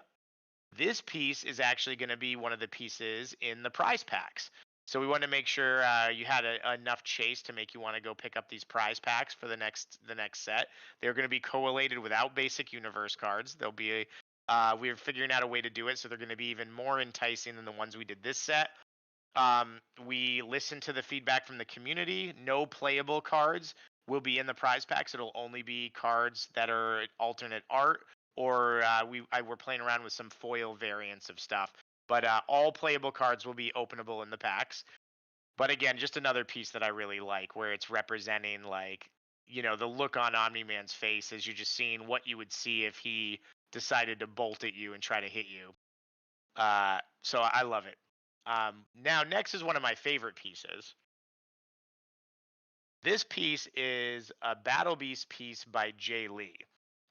This piece is actually going to be one of the pieces in the prize packs. So we want to make sure you had enough chase to make you want to go pick up these prize packs for the next set. They're going to be collated without basic universe cards. They'll be we're figuring out a way to do it, so they're going to be even more enticing than the ones we did this set. We listened to the feedback from the community. No playable cards will be in the prize packs. It'll only be cards that are alternate art, or we're playing around with some foil variants of stuff. But all playable cards will be openable in the packs. But again, just another piece that I really like, where it's representing, like, the look on Omni-Man's face as you're just seeing what you would see if he decided to bolt at you and try to hit you. So I love it. Now, next is one of my favorite pieces. This piece is a Battle Beast piece by Jay Lee.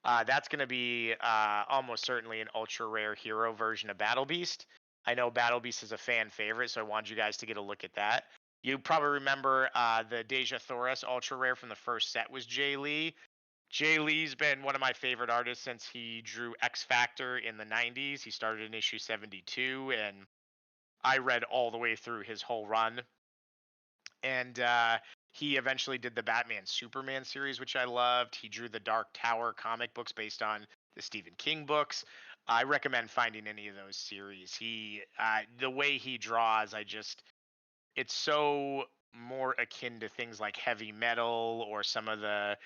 That's going to be almost certainly an ultra rare hero version of Battle Beast. I know Battle Beast is a fan favorite, so I wanted you guys to get a look at that. You probably remember the Deja Thoris ultra rare from the first set was Jay Lee. Jay Lee's been one of my favorite artists since he drew X Factor in the 90s. He started in issue 72, and I read all the way through his whole run. And he eventually did the Batman Superman series, which I loved. He drew the Dark Tower comic books based on the Stephen King books. I recommend finding any of those series. The way he draws, it's so more akin to things like heavy metal or some of the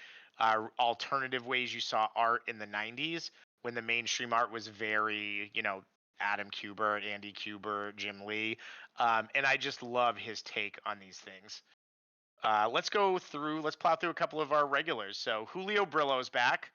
alternative ways you saw art in the 90s when the mainstream art was very, Adam Kubert, Andy Kubert, Jim Lee. And I just love his take on these things. Let's plow through a couple of our regulars. So Julio Brillo's back.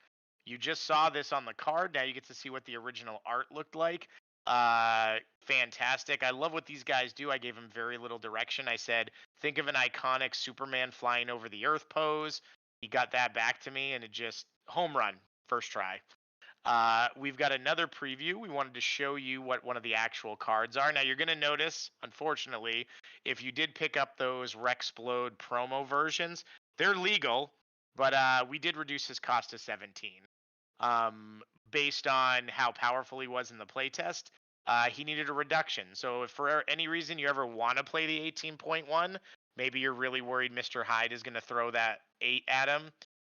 You just saw this on the card. Now you get to see what the original art looked like. Fantastic. I love what these guys do. I gave them very little direction. I said, think of an iconic Superman flying over the earth pose. He got that back to me, and it just home run, first try. We've got another preview. We wanted to show you what one of the actual cards are. Now, you're going to notice, unfortunately, if you did pick up those Rexplode promo versions, they're legal, but we did reduce his cost to 17. Based on how powerful he was in the playtest, he needed a reduction. So if for any reason you ever want to play the 18.1, maybe you're really worried Mr. Hyde is going to throw that 8 at him,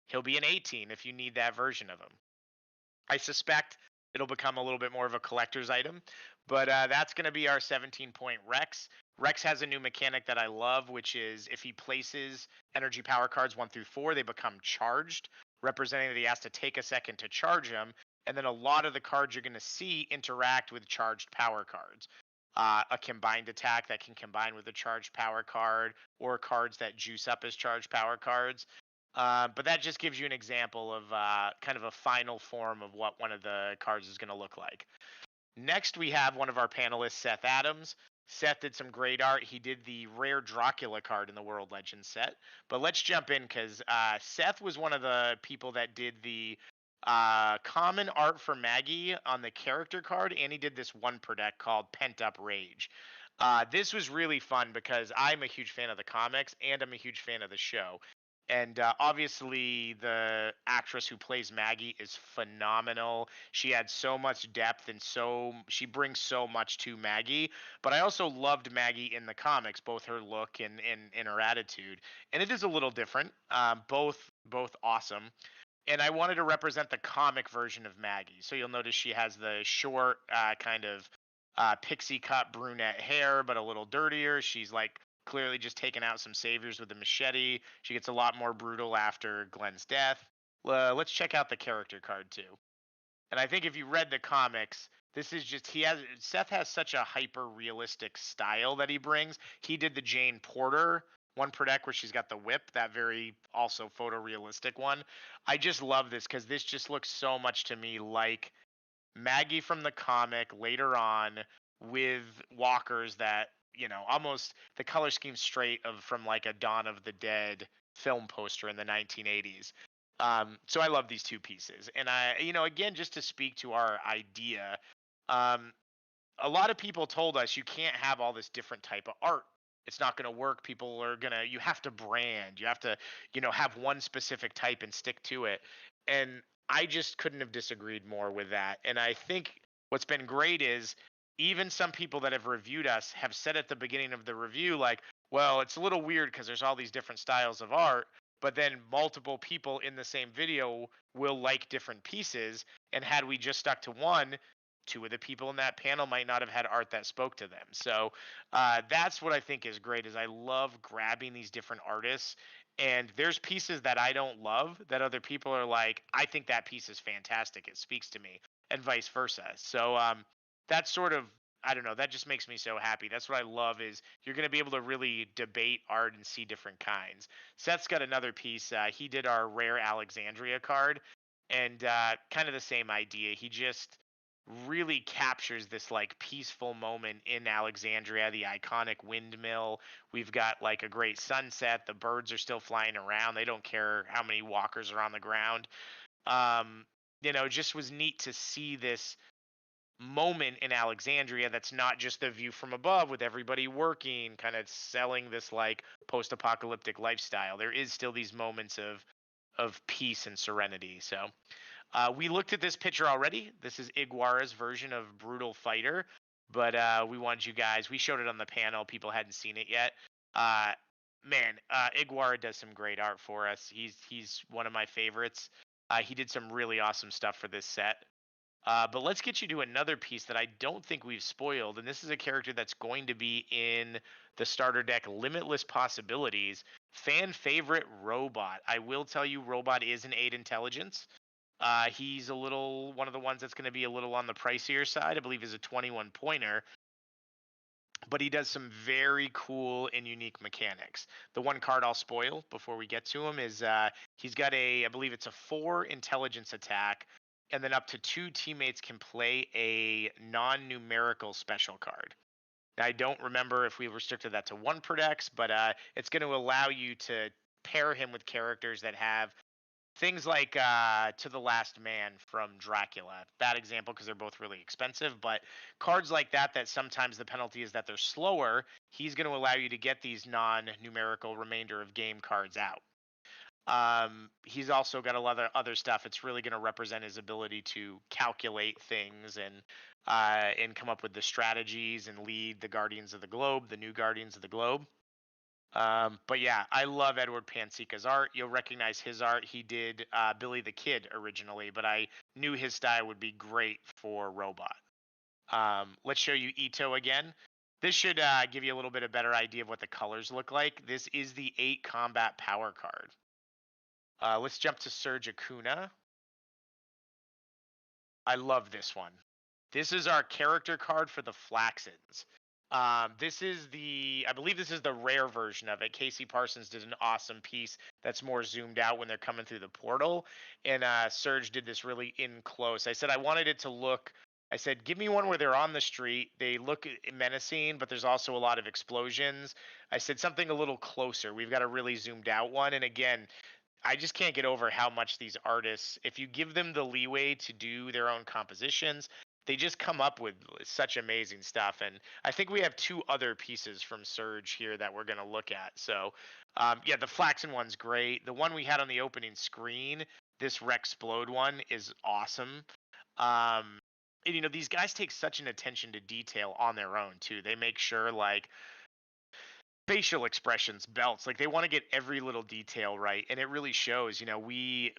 he'll be an 18 if you need that version of him. I suspect it'll become a little bit more of a collector's item, but that's going to be our 17-point Rex. Rex has a new mechanic that I love, which is if he places energy power cards 1 through 4, they become charged, representing that he has to take a second to charge them. And then a lot of the cards you're going to see interact with charged power cards. A combined attack that can combine with a charged power card, or cards that juice up as charged power cards. But that just gives you an example of kind of a final form of what one of the cards is going to look like. Next, we have one of our panelists, Seth Adams. Seth did some great art. He did the rare Dracula card in the World Legends set. But let's jump in because Seth was one of the people that did the common art for Maggie on the character card, and he did this one per deck called Pent Up Rage. This was really fun because I'm a huge fan of the comics and I'm a huge fan of the show. And obviously, the actress who plays Maggie is phenomenal. She had so much depth and she brings so much to Maggie. But I also loved Maggie in the comics, both her look and her attitude. And it is a little different. Both awesome. And I wanted to represent the comic version of Maggie. So you'll notice she has the short, kind of pixie cut brunette hair, but a little dirtier. She's like clearly just taking out some saviors with a machete. She gets a lot more brutal after Glenn's death. Let's check out the character card too. And I think if you read the comics, this is just Seth has such a hyper realistic style that he brings. He did the Jane Porter one per deck where she's got the whip, that very also photorealistic one. I just love this because this just looks so much to me like Maggie from the comic later on, with walkers that, almost the color scheme straight of from like a Dawn of the Dead film poster in the 1980s. So I love these two pieces. And again, just to speak to our idea, a lot of people told us you can't have all this different type of art. It's not going to work. You have to brand, you have to, have one specific type and stick to it. And I just couldn't have disagreed more with that. And I think what's been great is even some people that have reviewed us have said at the beginning of the review, like, well, it's a little weird because there's all these different styles of art, but then multiple people in the same video will like different pieces. And had we just stuck to one, two of the people in that panel might not have had art that spoke to them. So that's what I think is great, is I love grabbing these different artists, and there's pieces that I don't love that other people are like, I think that piece is fantastic, it speaks to me, and vice versa. So that's sort of, I don't know, that just makes me so happy. That's what I love, is you're going to be able to really debate art and see different kinds. Seth's got another piece. He did our rare Alexandria card, and kind of the same idea. He just really captures this like peaceful moment in Alexandria, the iconic windmill. We've got like a great sunset. The birds are still flying around. They don't care how many walkers are on the ground. Just was neat to see this moment in Alexandria that's not just the view from above with everybody working, kind of selling this like post-apocalyptic lifestyle. There is still these moments of peace and serenity. So we looked at this picture already. This is Iguara's version of Brutal Fighter, but we wanted you guys, we showed it on the panel. People hadn't seen it yet. Iguara does some great art for us. He's one of my favorites. He did some really awesome stuff for this set. But let's get you to another piece that I don't think we've spoiled, and this is a character that's going to be in the starter deck Limitless Possibilities. Fan favorite Robot. I will tell you, Robot is an 8 intelligence. He's one of the ones that's going to be a little on the pricier side. I believe is a 21 pointer. But he does some very cool and unique mechanics. The one card I'll spoil before we get to him is he's got I believe it's a 4 intelligence attack, and then up to 2 teammates can play a non-numerical special card. Now, I don't remember if we restricted that to 1 per deck, but it's going to allow you to pair him with characters that have things like To the Last Man from Dracula. Bad example because they're both really expensive, but cards like that sometimes the penalty is that they're slower. He's going to allow you to get these non-numerical remainder of game cards out. He's also got a lot of other stuff. It's really going to represent his ability to calculate things and come up with the strategies and lead the Guardians of the Globe, the new Guardians of the Globe. But yeah, I love Edward Pansica's art. You'll recognize his art. He did Billy the Kid originally, but I knew his style would be great for Robot. Let's show you Ito again. This should give you a little bit of better idea of what the colors look like. This is the 8 combat power card. Let's jump to Serge Acuna. I love this one. This is our character card for the Flaxens. This is I believe this is the rare version of it. Casey Parsons did an awesome piece that's more zoomed out when they're coming through the portal, and Serge did this really in close. I said I wanted it to look. I said, give me one where they're on the street. They look menacing, but there's also a lot of explosions. I said something a little closer. We've got a really zoomed out one, and again, I just can't get over how much these artists, if you give them the leeway to do their own compositions, they just come up with such amazing stuff. And I think we have two other pieces from Surge here that we're going to look at. So, yeah, the Flaxen one's great. The one we had on the opening screen, this Rexplode one, is awesome. And, you know, these guys take such an attention to detail on their own, too. They make sure, like, facial expressions, belts, like they want to get every little detail right, and it really shows. You know, we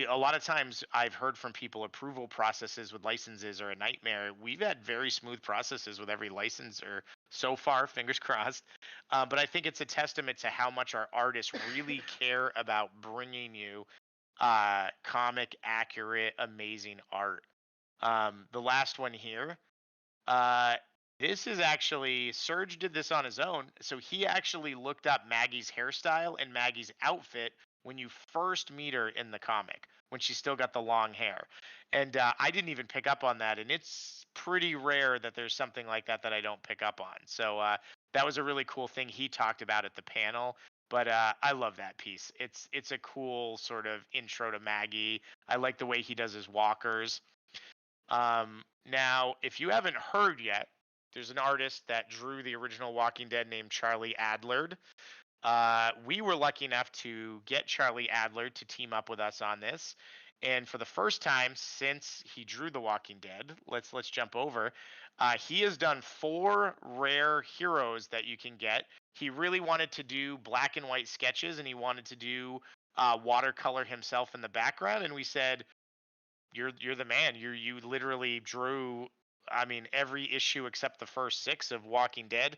a lot of times I've heard from people approval processes with licenses are a nightmare. We've had very smooth processes with every licensor so far, fingers crossed. But I think it's a testament to how much our artists really care about bringing you comic accurate, amazing art. The last one here, uh, this is actually Serge did this on his own. So he actually looked up Maggie's hairstyle and Maggie's outfit when you first meet her in the comic, when she still got the long hair. And I didn't even pick up on that. And it's pretty rare that there's something like that that I don't pick up on. So that was a really cool thing he talked about at the panel. But I love that piece. It's a cool sort of intro to Maggie. I like the way he does his walkers. Now, if you haven't heard yet, there's an artist that drew the original Walking Dead named Charlie Adlard. We were lucky enough to get Charlie Adler to team up with us on this, and for the first time since he drew The Walking Dead, let's jump over. He has done 4 rare heroes that you can get. He really wanted to do black and white sketches, and he wanted to do watercolor himself in the background, and we said, you're the man. You literally drew, I mean, every issue except the first 6 of Walking Dead,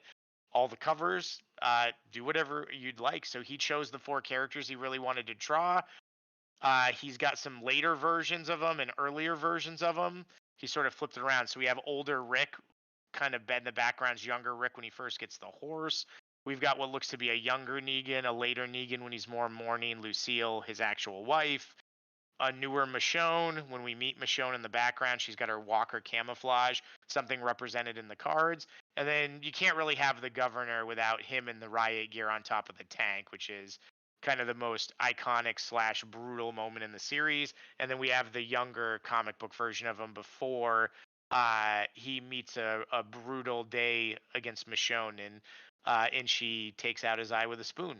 all the covers. Do whatever you'd like. So he chose the 4 characters he really wanted to draw. He's got some later versions of them and earlier versions of them. He sort of flipped it around. So we have older Rick, kind of in the background's younger Rick when he first gets the horse. We've got what looks to be a younger Negan, a later Negan when he's more mourning Lucille, his actual wife, a newer Michonne. When we meet Michonne in the background, she's got her walker camouflage, something represented in the cards. And then you can't really have the governor without him in the riot gear on top of the tank, which is kind of the most iconic slash brutal moment in the series. And then we have the younger comic book version of him before he meets a brutal day against Michonne, and she takes out his eye with a spoon.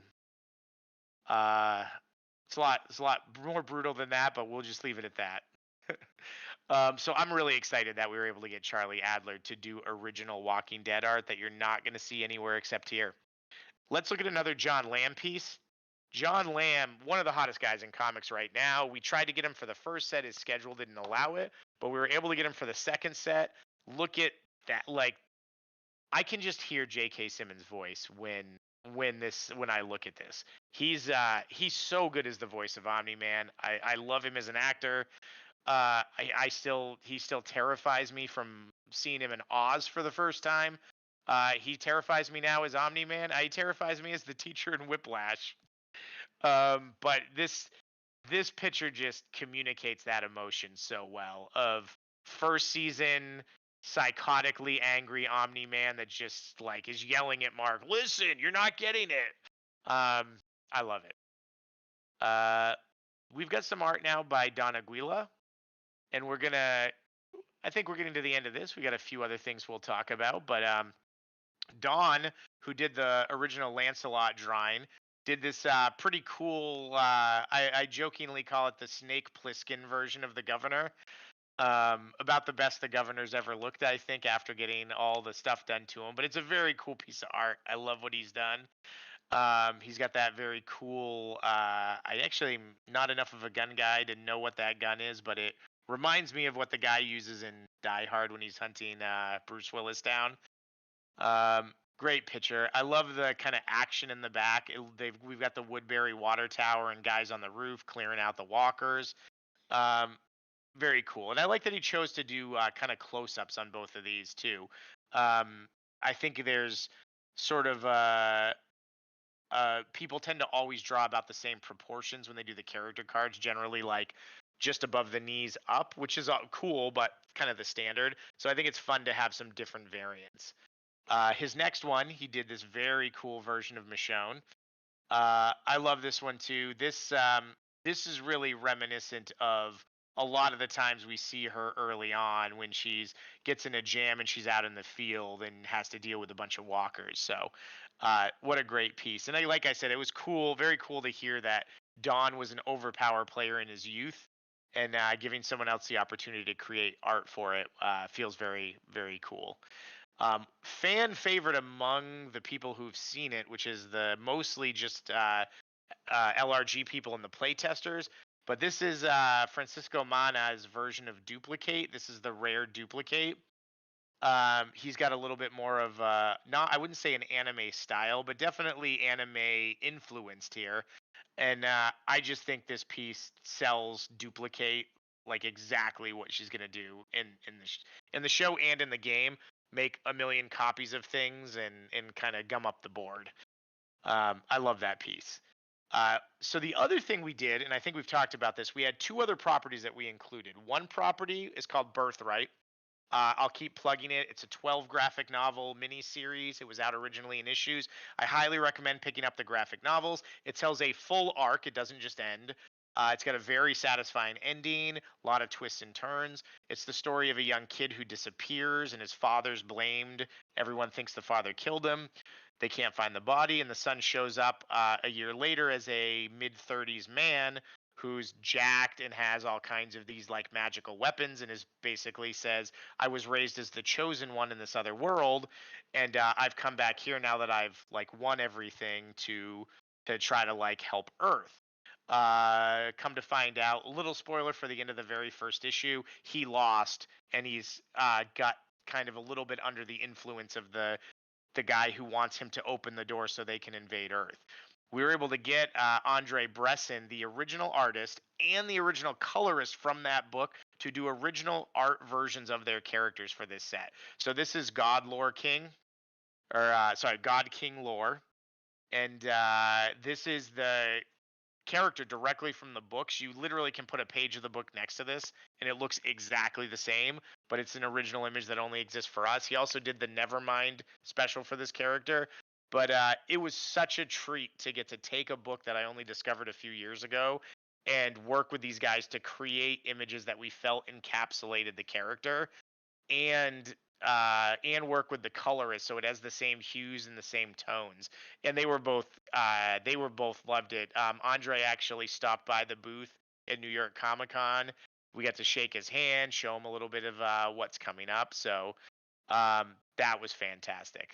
It's a lot more brutal than that, but we'll just leave it at that. So I'm really excited that we were able to get Charlie Adler to do original Walking Dead art that you're not going to see anywhere except here. Let's look at another John Lamb piece. John Lamb, one of the hottest guys in comics right now. We tried to get him for the first set, his schedule didn't allow it, but we were able to get him for the second set. Look at that. Like, I can just hear J.K. Simmons' voice when I look at this. He's so good as the voice of Omni-Man. I love him as an actor. He still terrifies me from seeing him in Oz for the first time. He terrifies me now as Omni-Man. He terrifies me as the teacher in Whiplash. But this picture just communicates that emotion so well, of first season psychotically angry Omni-Man that just like is yelling at Mark, listen, you're not getting it. I love it. We've got some art now by Don Aguila, and I think we're getting to the end of this. We got a few other things we'll talk about, but Don, who did the original Lancelot drawing, did this pretty cool, I jokingly call it the Snake Plissken version of the governor. About the best the governor's ever looked, I think, after getting all the stuff done to him. But it's a very cool piece of art. I love what he's done. He's got that very cool, I actually am not enough of a gun guy to know what that gun is, but it reminds me of what the guy uses in Die Hard when he's hunting Bruce Willis down. Great picture. I love the kind of action in the back. We've got the Woodbury water tower and guys on the roof clearing out the walkers. very cool. And I like that he chose to do kind of close-ups on both of these too. Um, I think there's sort of people tend to always draw about the same proportions when they do the character cards, generally like just above the knees up, which is cool, but kind of the standard. So I think it's fun to have some different variants. His next one, he did this very cool version of Michonne. I love this one too. This is really reminiscent of a lot of the times we see her early on when she's gets in a jam and she's out in the field and has to deal with a bunch of walkers. So, what a great piece! And like I said, it was cool, very cool to hear that Don was an overpower player in his youth, and giving someone else the opportunity to create art for it feels very, very cool. Fan favorite among the people who've seen it, which is the mostly just LRG people and the playtesters. But this is Francisco Mana's version of Duplicate. This is the rare Duplicate. He's got a little bit more of not, I wouldn't say an anime style, but definitely anime influenced here. And I just think this piece sells Duplicate like exactly what she's gonna do in the show and in the game. Make a million copies of things and kind of gum up the board. I love that piece. So the other thing we did, and I think we've talked about this, we had two other properties that we included. One property is called Birthright. I'll keep plugging it. It's a 12 graphic novel mini series. It was out originally in issues. I highly recommend picking up the graphic novels. It tells a full arc. It doesn't just end. It's got a very satisfying ending, a lot of twists and turns. It's the story of a young kid who disappears and his father's blamed. Everyone thinks the father killed him. They can't find the body, and the son shows up a year later as a mid-30s man who's jacked and has all kinds of these like magical weapons and is basically says, I was raised as the chosen one in this other world, and I've come back here now that I've like won everything to try to like help Earth. Come to find out, a little spoiler for the end of the very first issue, he lost and he's got kind of a little bit under the influence of the guy who wants him to open the door so they can invade Earth. We were able to get Andre Bresson, the original artist and the original colorist from that book, to do original art versions of their characters for this set. So this is God Lore King, or sorry, God King Lore, and this is the character directly from the books. You literally can put a page of the book next to this and it looks exactly the same, but it's an original image that only exists for us. He also did the Nevermind special for this character, but it was such a treat to get to take a book that I only discovered a few years ago and work with these guys to create images that we felt encapsulated the character and work with the colorist so it has the same hues and the same tones. And they were both loved it. Andre actually stopped by the booth at New York Comic Con. We got to shake his hand, show him a little bit of what's coming up. So that was fantastic.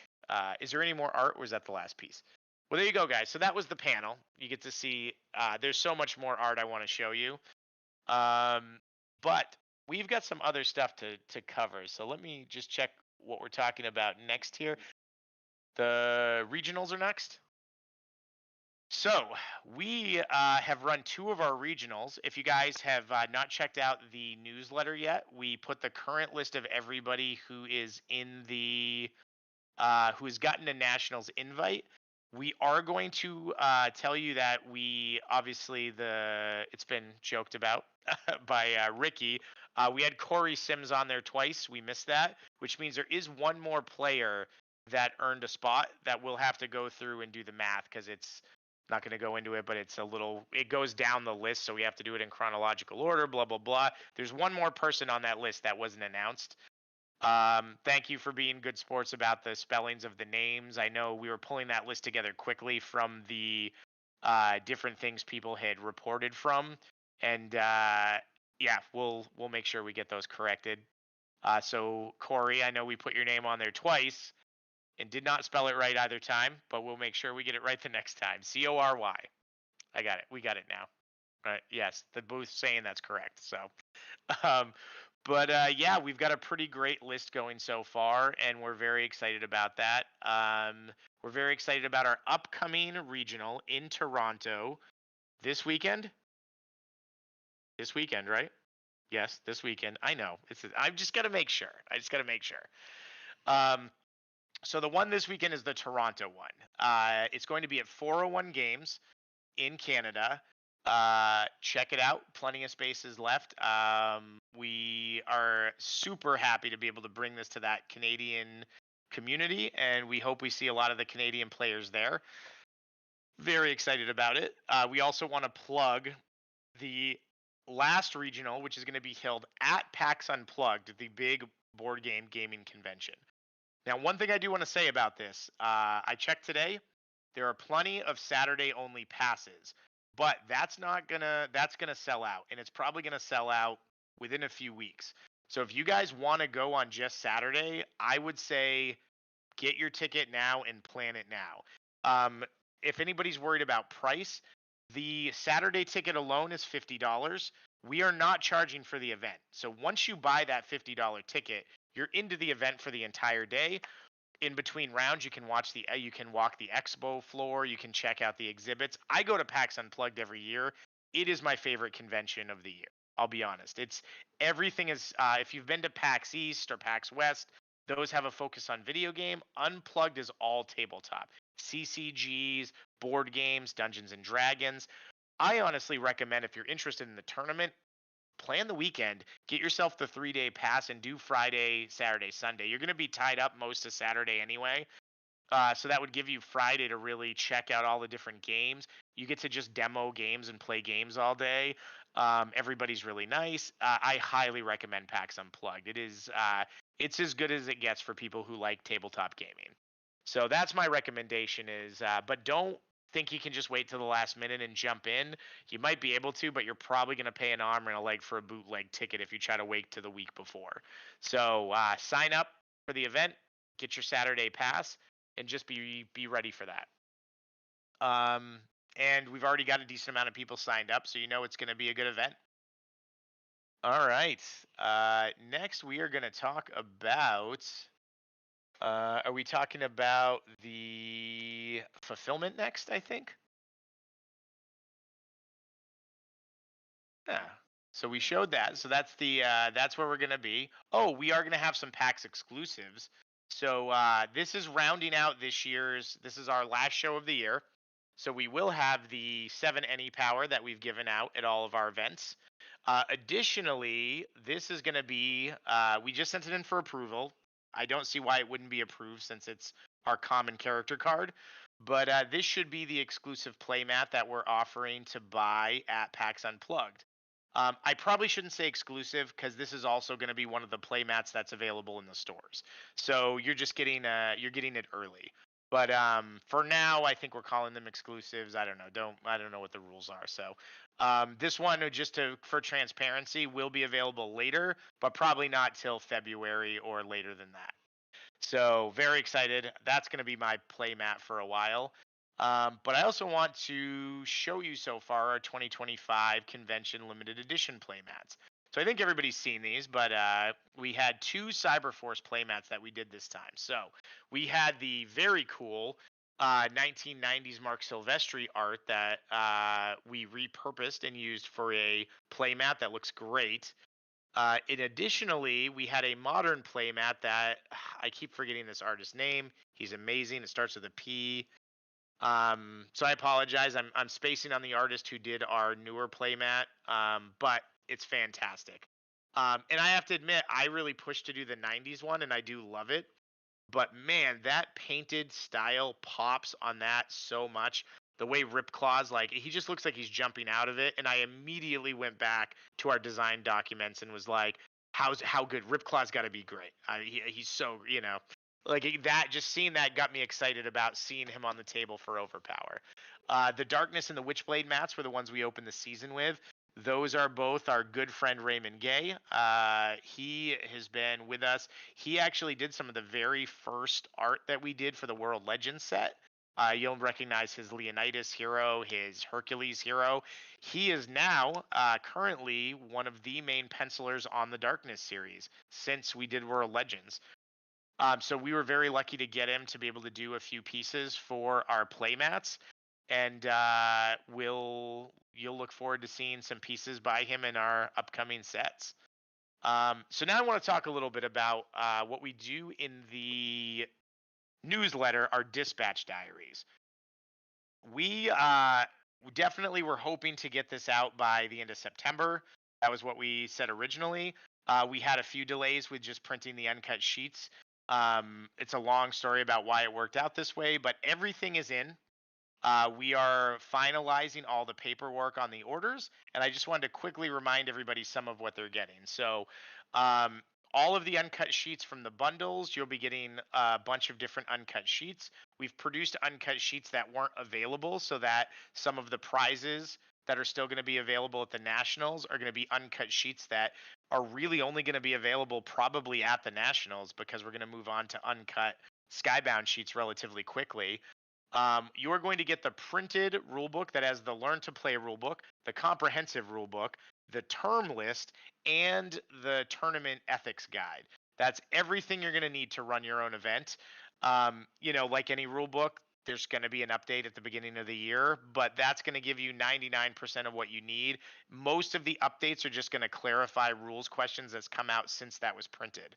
Is there any more art, or was that the last piece? Well, there you go, guys. So that was the panel. You get to see. There's so much more art I want to show you. But we've got some other stuff to cover. So let me just check what we're talking about next here. The regionals are next. So we have run two of our regionals. If you guys have not checked out the newsletter yet, we put the current list of everybody who is in the who has gotten a nationals invite. We are going to tell you that we obviously it's been joked about by Ricky. We had Corey Sims on there twice. We missed that, which means there is one more player that earned a spot that we'll have to go through and do the math because it's not going to go into it, but it goes down the list, so we have to do it in chronological order, blah, blah, blah. There's one more person on that list that wasn't announced. Thank you for being good sports about the spellings of the names. I know we were pulling that list together quickly from the different things people had reported from, and yeah, we'll make sure we get those corrected. So Corey, I know we put your name on there twice and did not spell it right either time, but we'll make sure we get it right the next time. Cory. I got it. We got it now. Yes, the booth saying that's correct. So. But yeah, we've got a pretty great list going so far, and we're very excited about that. We're very excited about our upcoming regional in Toronto this weekend. This weekend, right? Yes, this weekend. I know. I've just got to make sure. I just got to make sure. Um, so the one this weekend is the Toronto one. It's going to be at 401 Games in Canada. Check it out. Plenty of spaces left. We are super happy to be able to bring this to that Canadian community, and we hope we see a lot of the Canadian players there. Very excited about it. We also want to plug the last regional, which is going to be held at PAX Unplugged, the big board game gaming convention. Now, one thing I do want to say about this, I checked today. There are plenty of Saturday only passes, but that's gonna sell out, and it's probably gonna sell out within a few weeks. So if you guys want to go on just Saturday, I would say get your ticket now and plan it now. If anybody's worried about price, the Saturday ticket alone is $50. We are not charging for the event. So once you buy that $50 ticket, you're into the event for the entire day. In between rounds, you can walk the expo floor, you can check out the exhibits. I go to PAX Unplugged every year. It is my favorite convention of the year. I'll be honest. It's everything is if you've been to PAX East or PAX West, those have a focus on video game. Unplugged is all tabletop. CCGs, board games, Dungeons and Dragons. I honestly recommend if you're interested in the tournament, plan the weekend, get yourself the 3-day pass and do Friday, Saturday, Sunday. You're going to be tied up most of Saturday anyway. So that would give you Friday to really check out all the different games. You get to just demo games and play games all day. Everybody's really nice. I highly recommend PAX Unplugged. It's as good as it gets for people who like tabletop gaming. So that's my recommendation but don't think you can just wait till the last minute and jump in. You might be able to, but you're probably going to pay an arm and a leg for a bootleg ticket if you try to wait to the week before. So sign up for the event, get your Saturday pass, and just be ready for that. And we've already got a decent amount of people signed up, so you know it's going to be a good event. All right. Next, we are going to talk about. Are we talking about the fulfillment next? I think. Yeah. So we showed that. So that's that's where we're going to be. Oh, we are going to have some PAX exclusives. So this is rounding out this year's. This is our last show of the year. So we will have the 7 Power that we've given out at all of our events. Additionally, this is going to be. We just sent it in for approval. I don't see why it wouldn't be approved since it's our common character card. But this should be the exclusive playmat that we're offering to buy at PAX Unplugged. I probably shouldn't say exclusive because this is also going to be one of the playmats that's available in the stores. So you're just getting getting it early. But for now, I think we're calling them exclusives. I don't know. I don't know what the rules are. So this one, for transparency, will be available later, but probably not till February or later than that. So very excited. That's going to be my playmat for a while. But I also want to show you so far our 2025 convention limited edition playmats. So I think everybody's seen these, but we had 2 Cyberforce playmats that we did this time. So we had the very cool 1990s Mark Silvestri art that we repurposed and used for a playmat that looks great. Additionally, we had a modern playmat that I keep forgetting this artist's name. He's amazing. It starts with a P. So I apologize. I'm spacing on the artist who did our newer playmat, but it's fantastic. And I have to admit, I really pushed to do the 90s one, and I do love it. But man, that painted style pops on that so much. The way Ripclaw's he just looks like he's jumping out of it. And I immediately went back to our design documents and was like, how good? Ripclaw's got to be great. He's so, that, just seeing that got me excited about seeing him on the table for OverPower. The Darkness and the Witchblade mats were the ones we opened the season with. Those are both our good friend Raymond Gay. He has been with us. He actually did some of the very first art that we did for the World Legends set. You'll recognize his Leonidas hero, his Hercules hero. He is now currently one of the main pencilers on the Darkness series since we did World Legends. So we were very lucky to get him to be able to do a few pieces for our playmats. And we'll you'll look forward to seeing some pieces by him in our upcoming sets. So now I want to talk a little bit about what we do in the newsletter, our dispatch diaries. We definitely were hoping to get this out by the end of September. That was what we said originally. We had a few delays with just printing the uncut sheets. It's a long story about why it worked out this way, but everything is in. We are finalizing all the paperwork on the orders, and I just wanted to quickly remind everybody some of what they're getting. So, um, all of the uncut sheets from the bundles, you'll be getting a bunch of different uncut sheets. We've produced uncut sheets that weren't available so that some of the prizes that are still going to be available at the Nationals are going to be uncut sheets that are really only going to be available probably at the Nationals, because we're going to move on to uncut Skybound sheets relatively quickly. You are going to get the printed rulebook that has the Learn to Play rulebook, the comprehensive rulebook, the term list, and the tournament ethics guide. That's everything you're going to need to run your own event. Like any rulebook, there's going to be an update at the beginning of the year, but that's going to give you 99% of what you need. Most of the updates are just going to clarify rules questions that's come out since that was printed.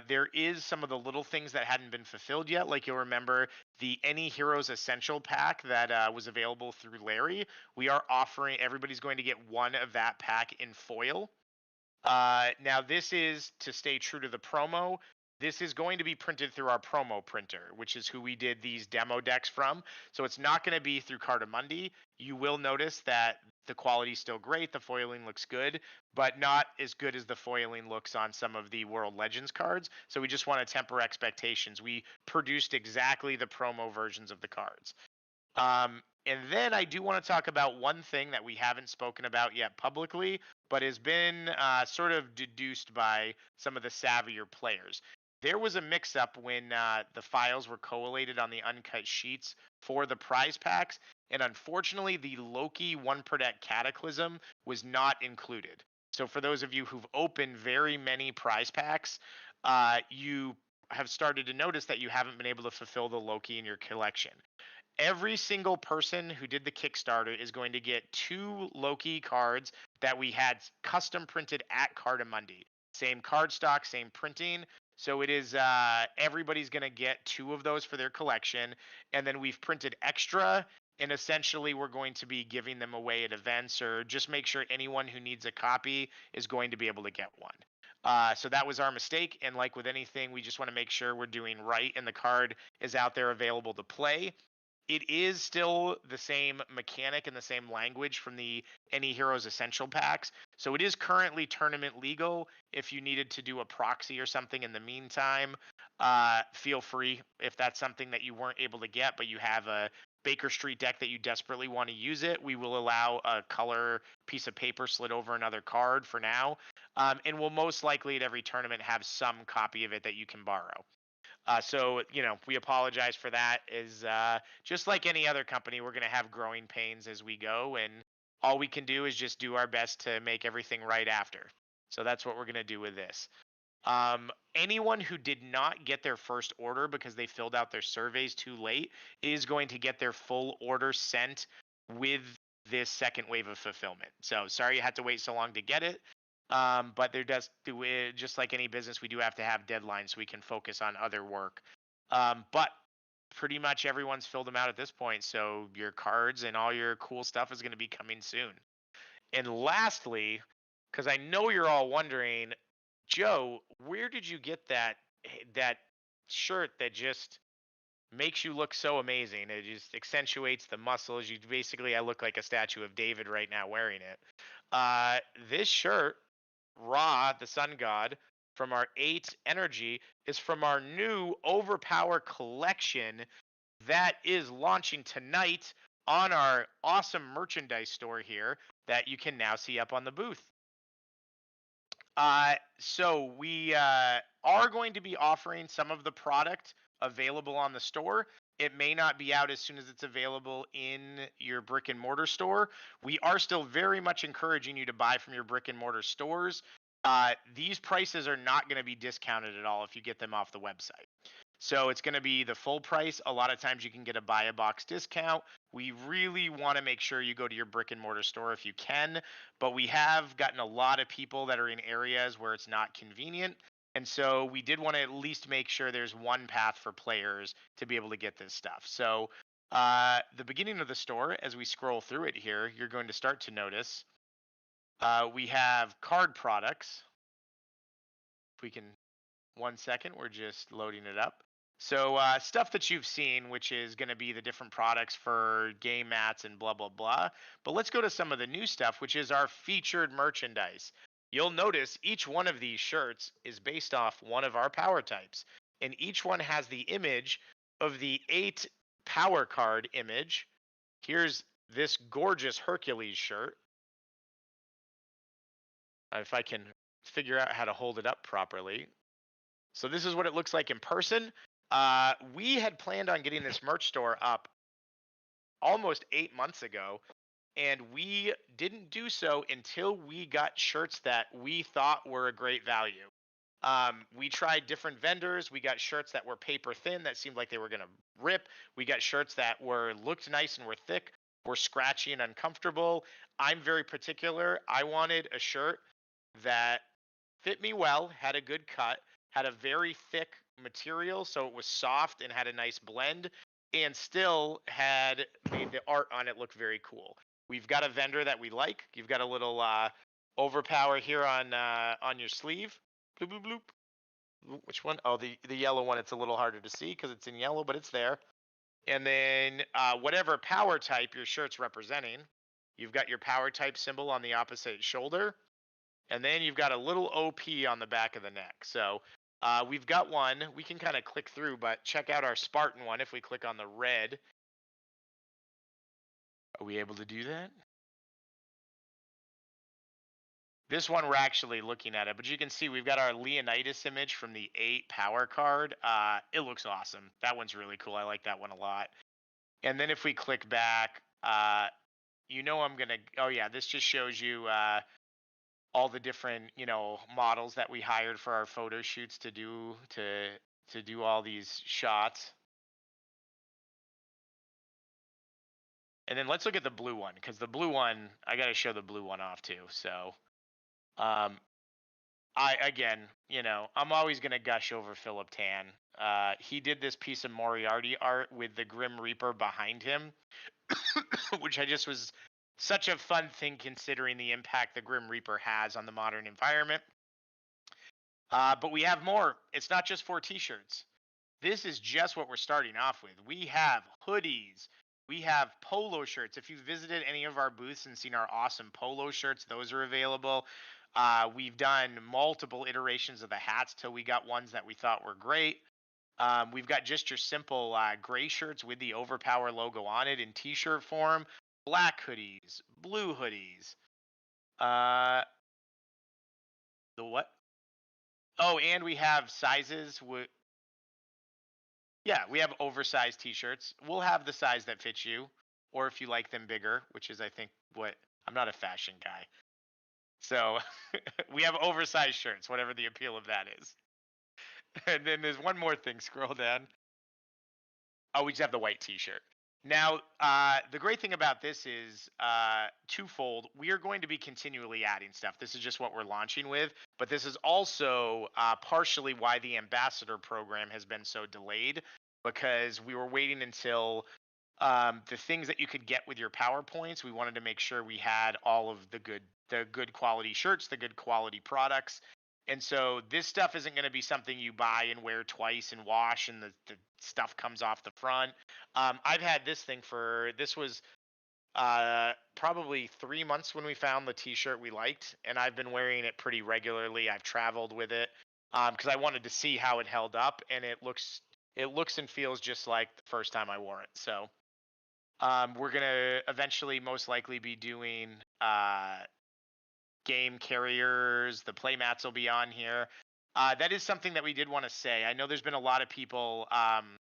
There is some of the little things that hadn't been fulfilled yet. Like, you'll remember the Any Heroes Essential pack that was available through Larry. We are offering, everybody's going to get one of that pack in foil. Now, this is to stay true to the promo. This is going to be printed through our promo printer, which is who we did these demo decks from. So it's not going to be through Cardamundi. You will notice that the quality is still great. The foiling looks good, but not as good as the foiling looks on some of the World Legends cards. So we just want to temper expectations. We produced exactly the promo versions of the cards. And then I do want to talk about one thing that we haven't spoken about yet publicly, but has been sort of deduced by some of the savvier players. There was a mix-up when the files were collated on the uncut sheets for the prize packs, and unfortunately, the Loki 1 per deck Cataclysm was not included. So for those of you who've opened very many prize packs, you have started to notice that you haven't been able to fulfill the Loki in your collection. Every single person who did the Kickstarter is going to get 2 Loki cards that we had custom printed at Cardamundi. Same cardstock, same printing. So it is everybody's going to get 2 of those for their collection. And then we've printed extra, and essentially we're going to be giving them away at events, or just make sure anyone who needs a copy is going to be able to get one. So that was our mistake. And like with anything, we just want to make sure we're doing right and the card is out there available to play. It is still the same mechanic and the same language from the Any Heroes Essential packs. So it is currently tournament legal. If you needed to do a proxy or something in the meantime, feel free. If that's something that you weren't able to get, but you have a Baker Street deck that you desperately want to use it, we will allow a color piece of paper slid over another card for now. And we'll most likely at every tournament have some copy of it that you can borrow. So, we apologize for that. Is just like any other company, we're going to have growing pains as we go, and all we can do is just do our best to make everything right after. So that's what we're going to do with this. Anyone who did not get their first order because they filled out their surveys too late is going to get their full order sent with this second wave of fulfillment. So sorry you had to wait so long to get it. But there does do it, just like any business, we do have to have deadlines so we can focus on other work. But pretty much everyone's filled them out at this point, so your cards and all your cool stuff is going to be coming soon. And lastly, because I know you're all wondering, Joe, where did you get that shirt that just makes you look so amazing? It just accentuates the muscles. I look like a statue of David right now wearing it. This shirt, Ra, the sun god, from our 8 energy, is from our new OverPower collection that is launching tonight on our awesome merchandise store here that you can now see up on the booth. So we are going to be offering some of the product available on the store. It may not be out as soon as it's available in your brick and mortar store. We are still very much encouraging you to buy from your brick and mortar stores. These prices are not going to be discounted at all if you get them off the website. So it's going to be the full price. A lot of times you can get a buy a box discount. We really want to make sure you go to your brick and mortar store if you can, but we have gotten a lot of people that are in areas where it's not convenient. And so we did want to at least make sure there's one path for players to be able to get this stuff. So the beginning of the store, as we scroll through it here, you're going to start to notice we have card products. If we can, 1 second, we're just loading it up. So stuff that you've seen, which is going to be the different products for game mats and blah, blah, blah. But let's go to some of the new stuff, which is our featured merchandise. You'll notice each one of these shirts is based off one of our power types. And each one has the image of the 8 power card image. Here's this gorgeous Hercules shirt. If I can figure out how to hold it up properly. So this is what it looks like in person. We had planned on getting this merch store up almost 8 months ago, and we didn't do so until we got shirts that we thought were a great value. We tried different vendors. We got shirts that were paper thin that seemed like they were going to rip. We got shirts that looked nice and were thick, were scratchy and uncomfortable. I'm very particular. I wanted a shirt that fit me well, had a good cut, had a very thick material, so it was soft and had a nice blend, and still had made the art on it look very cool. We've got a vendor that we like. You've got a little OverPower here on your sleeve. Bloop, bloop, bloop. Which one? Oh, the yellow one. It's a little harder to see because it's in yellow, but it's there. And then whatever power type your shirt's representing, you've got your power type symbol on the opposite shoulder. And then you've got a little OP on the back of the neck. So we've got one. We can kind of click through, but check out our Spartan one. If we click on the red, are we able to do that? This one we're actually looking at it, but you can see we've got our Leonidas image from the 8 power card. It looks awesome. That one's really cool. I like that one a lot. And then if we click back, I'm gonna. Oh yeah, this just shows you all the different models that we hired for our photo shoots to do all these shots. And then let's look at the blue one, because the blue one, I got to show the blue one off too. So I'm always gonna gush over Philip Tan. He did this piece of Moriarty art with the Grim Reaper behind him, which I just was such a fun thing considering the impact the Grim Reaper has on the modern environment. But we have more. It's not just 4 t-shirts. This is just what we're starting off with. We have hoodies. We have polo shirts. If you've visited any of our booths and seen our awesome polo shirts, those are available. We've done multiple iterations of the hats till we got ones that we thought were great. We've got just your simple gray shirts with the OverPower logo on it in t-shirt form. Black hoodies, blue hoodies. The what? Oh, and we have sizes. Yeah, we have oversized t-shirts. We'll have the size that fits you, or if you like them bigger, which is, I think, what I'm not a fashion guy. So we have oversized shirts, whatever the appeal of that is. And then there's one more thing. Scroll down. Oh, we just have the white t-shirt. Now, the great thing about this is twofold. We are going to be continually adding stuff. This is just what we're launching with, but this is also partially why the ambassador program has been so delayed, because we were waiting until the things that you could get with your PowerPoints. We wanted to make sure we had all of the good quality shirts, the good quality products. And so this stuff isn't going to be something you buy and wear twice and wash, and the stuff comes off the front. I've had this was probably 3 months when we found the t-shirt we liked, and I've been wearing it pretty regularly. I've traveled with it because I wanted to see how it held up, and it looks and feels just like the first time I wore it. So we're going to eventually most likely be doing game carriers. The playmats will be on here. That is something that we did want to say. I know there's been a lot of people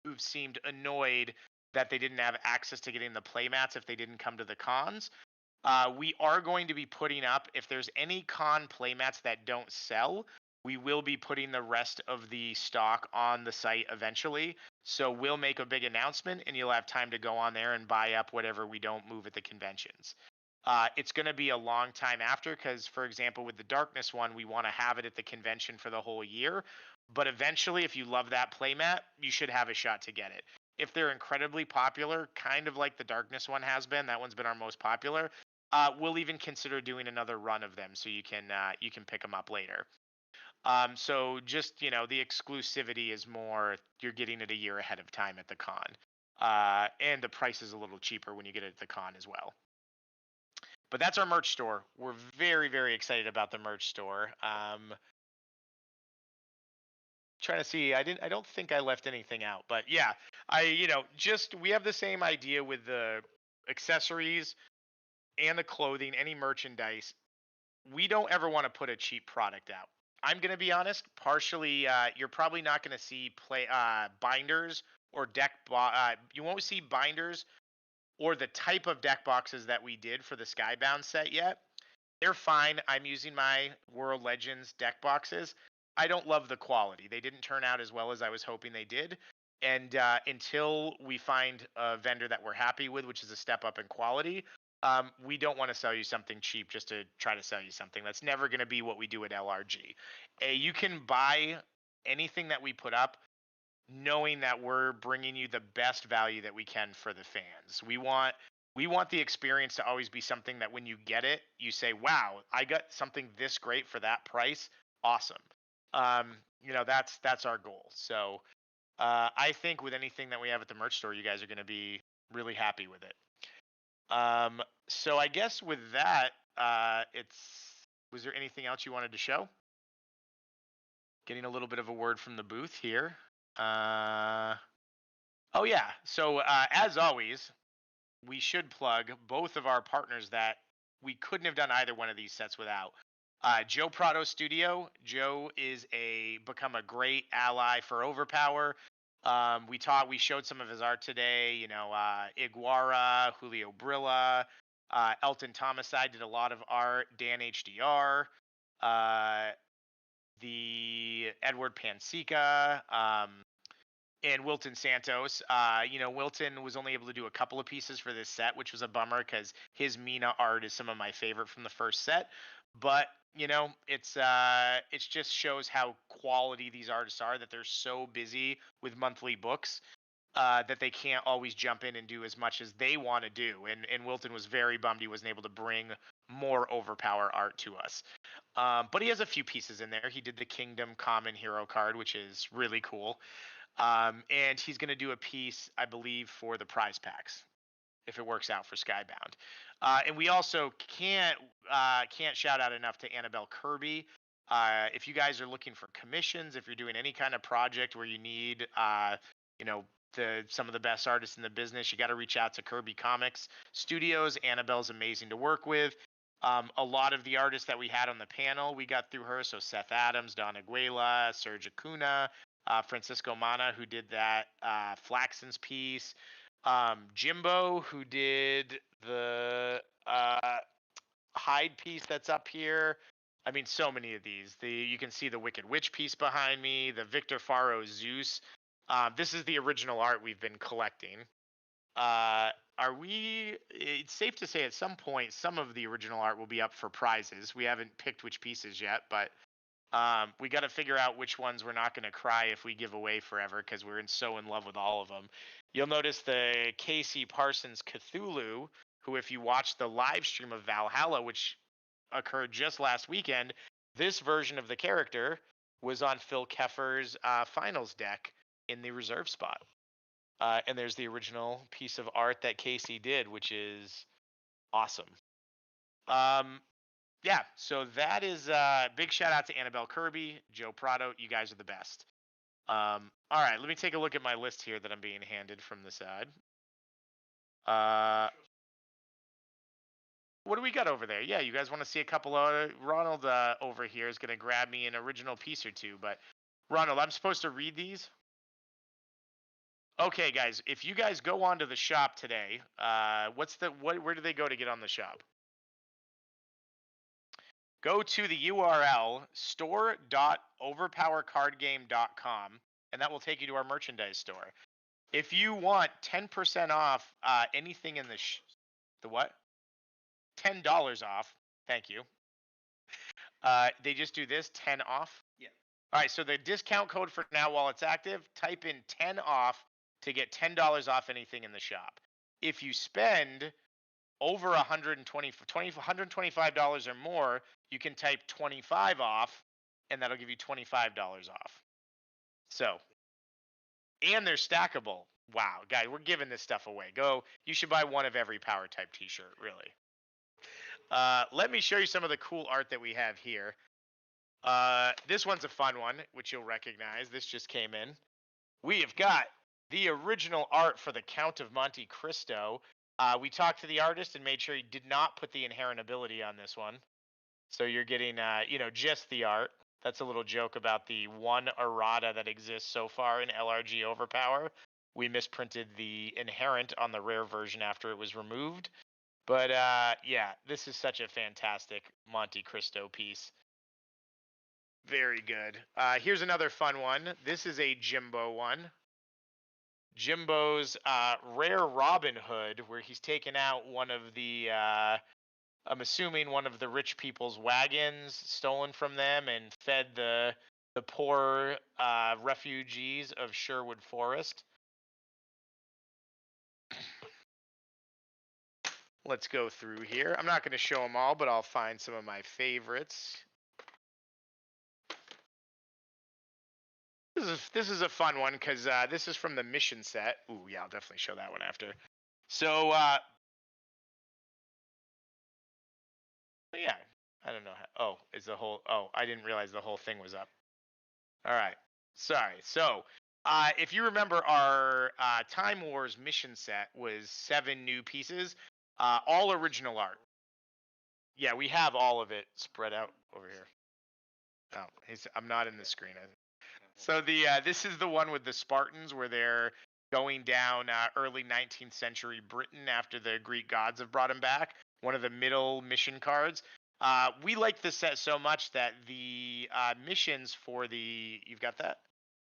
who've seemed annoyed that they didn't have access to getting the playmats if they didn't come to the cons. We are going to be putting up, if there's any con playmats that don't sell, We will be putting the rest of the stock on the site eventually. So we'll make a big announcement and you'll have time to go on there and buy up whatever we don't move at the conventions. It's going to be a long time after because, for example, with the Darkness one, we want to have it at the convention for the whole year. But eventually, if you love that playmat, you should have a shot to get it. If they're incredibly popular, kind of like the Darkness one has been, that one's been our most popular. We'll even consider doing another run of them so you can pick them up later. So just, the exclusivity is more, you're getting it a year ahead of time at the con. And the price is a little cheaper when you get it at the con as well. But that's our merch store. We're very, very excited about the merch store. Trying to see, I don't think I left anything out, but yeah, we have the same idea with the accessories and the clothing, any merchandise. We don't ever want to put a cheap product out. I'm going to be honest, partially, you're probably not going to see binders or you won't see binders or the type of deck boxes that we did for the Skybound set yet. They're fine. I'm using my World Legends deck boxes. I don't love the quality. They didn't turn out as well as I was hoping they did. And until we find a vendor that we're happy with, which is a step up in quality, we don't want to sell you something cheap just to try to sell you something. That's never going to be what we do at LRG. You can buy anything that we put up knowing that we're bringing you the best value that we can for the fans. We want the experience to always be something that when you get it, you say, wow, I got something this great for that price. Awesome. That's our goal. So I think with anything that we have at the merch store, you guys are going to be really happy with it. So I guess with that, was there anything else you wanted to show? Getting a little bit of a word from the booth here. Oh yeah. So as always, we should plug both of our partners that we couldn't have done either one of these sets without. Joe Prado Studio. Joe is become a great ally for OverPower. We showed some of his art today. Iguara, Julio Brilla, Elton Thomaside did a lot of art. Dan HDR, the Edward Pansica, and Wilton Santos. Wilton was only able to do a couple of pieces for this set, which was a bummer because his Mina art is some of my favorite from the first set. But it's just shows how quality these artists are, that they're so busy with monthly books that they can't always jump in and do as much as they want to do. And Wilton was very bummed he wasn't able to bring more OverPower art to us. But he has a few pieces in there. He did the Kingdom Common Hero card, which is really cool. And he's going to do a piece, I believe, for the prize packs, if it works out for Skybound. And we also can't shout out enough to Annabelle Kirby. If you guys are looking for commissions, if you're doing any kind of project where you need, some of the best artists in the business, you got to reach out to Kirby Comics Studios. Annabelle's amazing to work with. A lot of the artists that we had on the panel, we got through her. So Seth Adams, Don Aguila, Serge Acuna, Francisco Mana, who did that Flaxen's piece. Jimbo, who did the Hyde piece that's up here. I mean, so many of these. You can see the Wicked Witch piece behind me, the Victor Faro Zeus. This is the original art we've been collecting. It's safe to say at some point, some of the original art will be up for prizes. We haven't picked which pieces yet, but we got to figure out which ones we're not going to cry if we give away forever because we're so in love with all of them. You'll notice the Casey Parsons Cthulhu, who, if you watch the live stream of Valhalla, which occurred just last weekend, this version of the character was on Phil Keffer's finals deck in the reserve spot. And there's the original piece of art that Casey did, which is awesome. Yeah, so that is big shout out to Annabelle Kirby, Joe Prado. You guys are the best. All right, let me take a look at my list here that I'm being handed from the side. What do we got over there? Yeah, you guys want to see a couple of... Ronald over here is going to grab me an original piece or two, but Ronald, I'm supposed to read these? Okay, guys, if you guys go on to the shop today, where do they go to get on the shop? go to the URL store.overpowercardgame.com, and that will take you to our merchandise store. If you want 10% off anything in the what? $10 off. Thank you. They just do this 10 off. Yeah. All right. So the discount code for now, while it's active, type in 10 off to get $10 off anything in the shop. If you spend over $125 or more, you can type 25 off, and that'll give you $25 off. So, and they're stackable. Wow, guys, we're giving this stuff away. You should buy one of every power type t-shirt, really. Let me show you some of the cool art that we have here. This one's a fun one, which you'll recognize. This just came in. We have got the original art for the Count of Monte Cristo. We talked to the artist and made sure he did not put the inherent ability on this one. So you're getting, just the art. That's a little joke about the one errata that exists so far in LRG Overpower. We misprinted the inherent on the rare version after it was removed. But yeah, this is such a fantastic Monte Cristo piece. Very good. Here's another fun one. This is a Jimbo one. Jimbo's rare Robin Hood, where he's taken out one of the, I'm assuming one of the rich people's wagons, stolen from them, and fed the poor refugees of Sherwood Forest. Let's go through here. I'm not going to show them all, but I'll find some of my favorites. This is a fun one because this is from the mission set. Ooh, yeah, I'll definitely show that one after. So, yeah, I don't know how. I didn't realize the whole thing was up. All right, sorry. So, if you remember, our Time Wars mission set was 7 new pieces, all original art. Yeah, we have all of it spread out over here. Oh, I'm not in the screen. So this is the one with the Spartans where they're going down early 19th century Britain after the Greek gods have brought them back. One of the middle mission cards. We like this set so much that the missions for you've got that?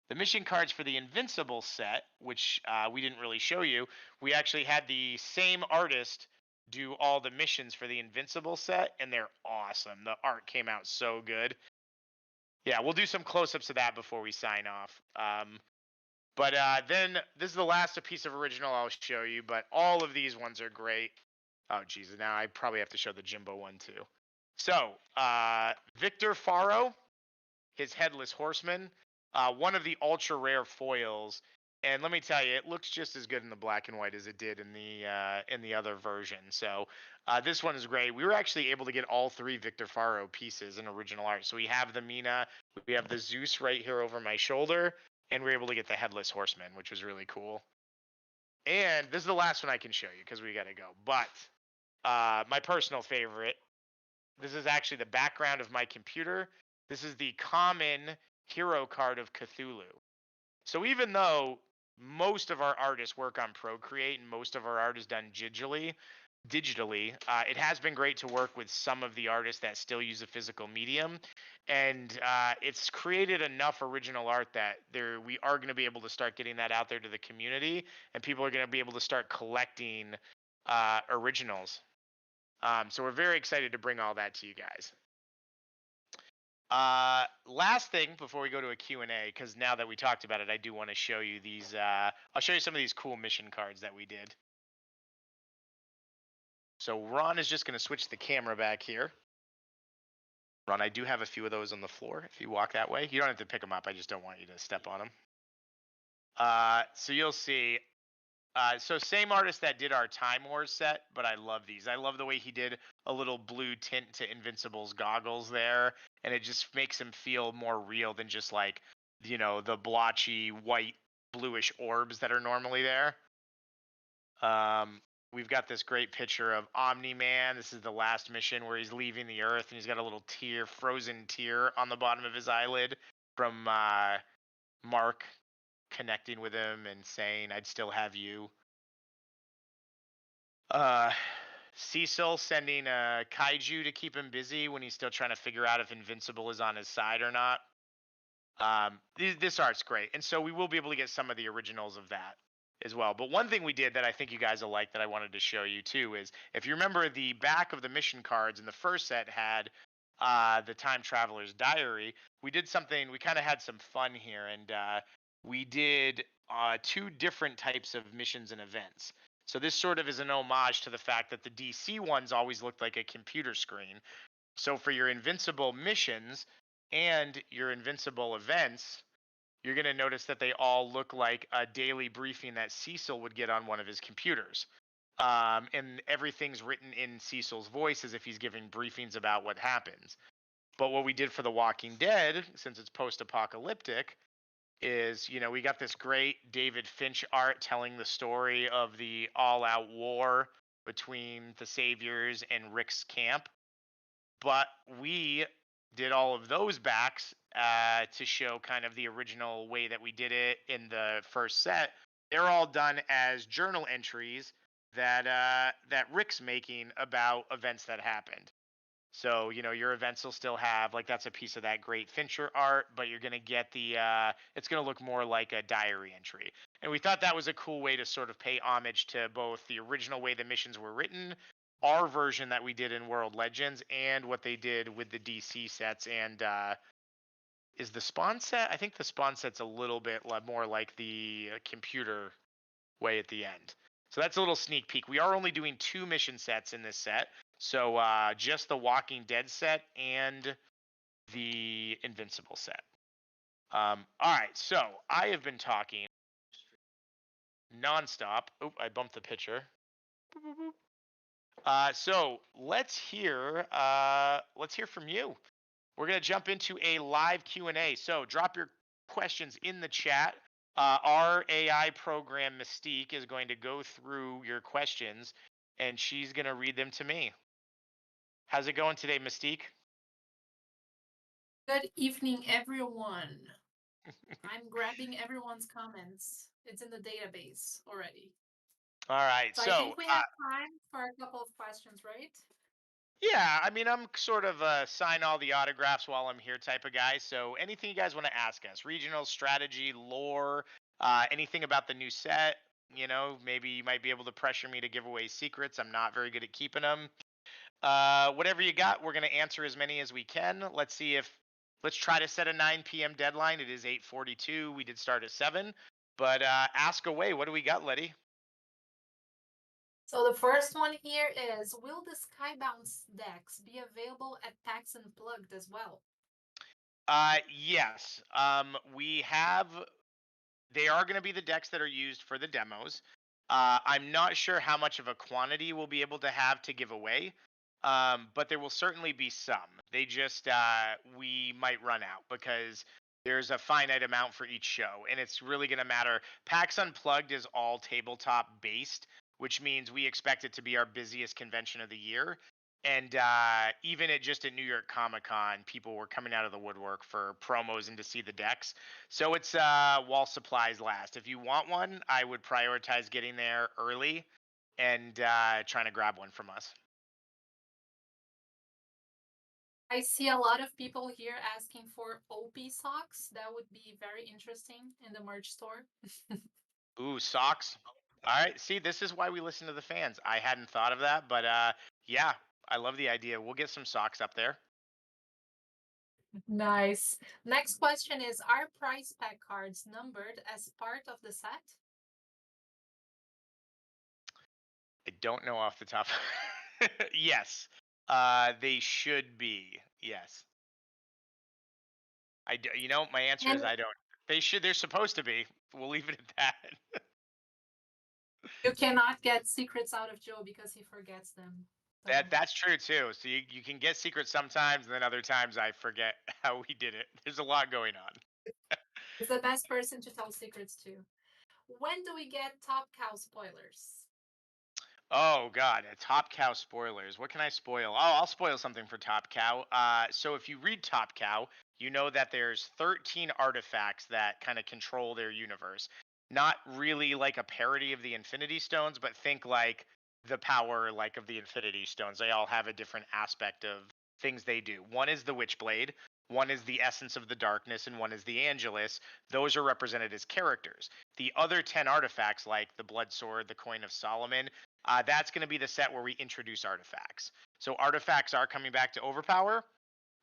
The mission cards for the Invincible set, which we didn't really show you, we actually had the same artist do all the missions for the Invincible set, and they're awesome. The art came out so good. Yeah, we'll do some close-ups of that before we sign off. But then this is the last piece of original I'll show you, but all of these ones are great. Oh, Jesus, now I probably have to show the Jimbo one too. So, Victor Faro, his Headless Horseman, one of the ultra-rare foils. And let me tell you, it looks just as good in the black and white as it did in the other version. So this one is great. We were actually able to get all 3 Victor Faro pieces in original art. So we have the Mina, we have the Zeus right here over my shoulder, and we're able to get the Headless Horseman, which was really cool. And this is the last one I can show you because we got to go. But my personal favorite, this is actually the background of my computer. This is the common hero card of Cthulhu. So even though most of our artists work on Procreate and most of our art is done digitally, it has been great to work with some of the artists that still use a physical medium, and it's created enough original art that we are going to be able to start getting that out there to the community, and people are going to be able to start collecting originals. So we're very excited to bring all that to you guys. Last thing before we go to a Q&A, because now that we talked about it, I do want to show you these. I'll show you some of these cool mission cards that we did. So Ron is just going to switch the camera back here. Ron, I do have a few of those on the floor. If you walk that way, you don't have to pick them up. I just don't want you to step on them. So you'll see. So same artist that did our Time Wars set, but I love these. I love the way he did a little blue tint to Invincible's goggles there, and it just makes him feel more real than just like, the blotchy white bluish orbs that are normally there. We've got this great picture of Omni-Man. This is the last mission where he's leaving the Earth, and he's got a little frozen tear on the bottom of his eyelid from Mark connecting with him and saying, "I'd still have you." Cecil sending a kaiju to keep him busy when he's still trying to figure out if Invincible is on his side or not. This art's great, and so we will be able to get some of the originals of that as well. But one thing we did that I think you guys will like that I wanted to show you too is if you remember the back of the mission cards in the first set had the Time Traveler's Diary. We did something. We kind of had some fun here, and we did two different types of missions and events. So this sort of is an homage to the fact that the DC ones always looked like a computer screen. So for your Invincible missions and your Invincible events, you're going to notice that they all look like a daily briefing that Cecil would get on one of his computers. And everything's written in Cecil's voice as if he's giving briefings about what happens. But what we did for The Walking Dead, since it's post-apocalyptic, is, we got this great David Finch art telling the story of the all-out war between the Saviors and Rick's camp. But we did all of those backs to show kind of the original way that we did it in the first set. They're all done as journal entries that Rick's making about events that happened. So, your events will still have, like, that's a piece of that great Fincher art, but you're going to get it's going to look more like a diary entry. And we thought that was a cool way to sort of pay homage to both the original way the missions were written, our version that we did in World Legends, and what they did with the DC sets. And is the Spawn set? I think the Spawn set's a little bit more like the computer way at the end. So that's a little sneak peek. We are only doing 2 mission sets in this set. So just the Walking Dead set and the Invincible set. All right, so I have been talking nonstop. Oh, I bumped the picture. So let's hear from you. We're gonna jump into a live Q&A. So drop your questions in the chat. Our AI program Mystique is going to go through your questions, and she's gonna read them to me. How's it going today, Mystique? Good evening, everyone. I'm grabbing everyone's comments. It's in the database already. All right. So I think we have time for a couple of questions, right? Yeah, I mean, I'm sort of a sign all the autographs while I'm here type of guy. So anything you guys want to ask us, regional strategy, lore, anything about the new set, maybe you might be able to pressure me to give away secrets. I'm not very good at keeping them. Whatever you got, we're going to answer as many as we can. Let's try to set a 9 p.m. deadline. It is 8:42. We did start at 7, but ask away. What do we got, Letty? So the first one here is, will the Skybound decks be available at PAX Unplugged as well? Yes. They are going to be the decks that are used for the demos. I'm not sure how much of a quantity we'll be able to have to give away, but there will certainly be some. They just, we might run out because there's a finite amount for each show, and it's really going to matter. PAX Unplugged is all tabletop based, which means we expect it to be our busiest convention of the year. And even at New York Comic Con, people were coming out of the woodwork for promos and to see the decks. So it's while supplies last. If you want one, I would prioritize getting there early and trying to grab one from us. I see a lot of people here asking for OP socks. That would be very interesting in the merch store. Ooh, socks. All right. See, this is why we listen to the fans. I hadn't thought of that, but yeah, I love the idea. We'll get some socks up there. Nice. Next question is, are prize pack cards numbered as part of the set? I don't know off the top. Yes. They should be. Yes. My answer is I don't. They should. They're supposed to be. We'll leave it at that. You cannot get secrets out of Joe because he forgets them. So. That's true too. So you can get secrets sometimes, and then other times I forget how we did it. There's a lot going on. He's the best person to tell secrets to. When do we get Top Cow spoilers? Oh God, Top Cow spoilers. What can I spoil? Oh, I'll spoil something for Top Cow. So if you read Top Cow, you know that there's 13 artifacts that kind of control their universe. Not really like a parody of the Infinity Stones, but think like the power like of the Infinity Stones. They all have a different aspect of things they do. One is the Witchblade, one is the Essence of the Darkness, and one is the Angelus. Those are represented as characters. The other 10 artifacts, like the Blood Sword, the Coin of Solomon, that's going to be the set where we introduce artifacts. So artifacts are coming back to Overpower,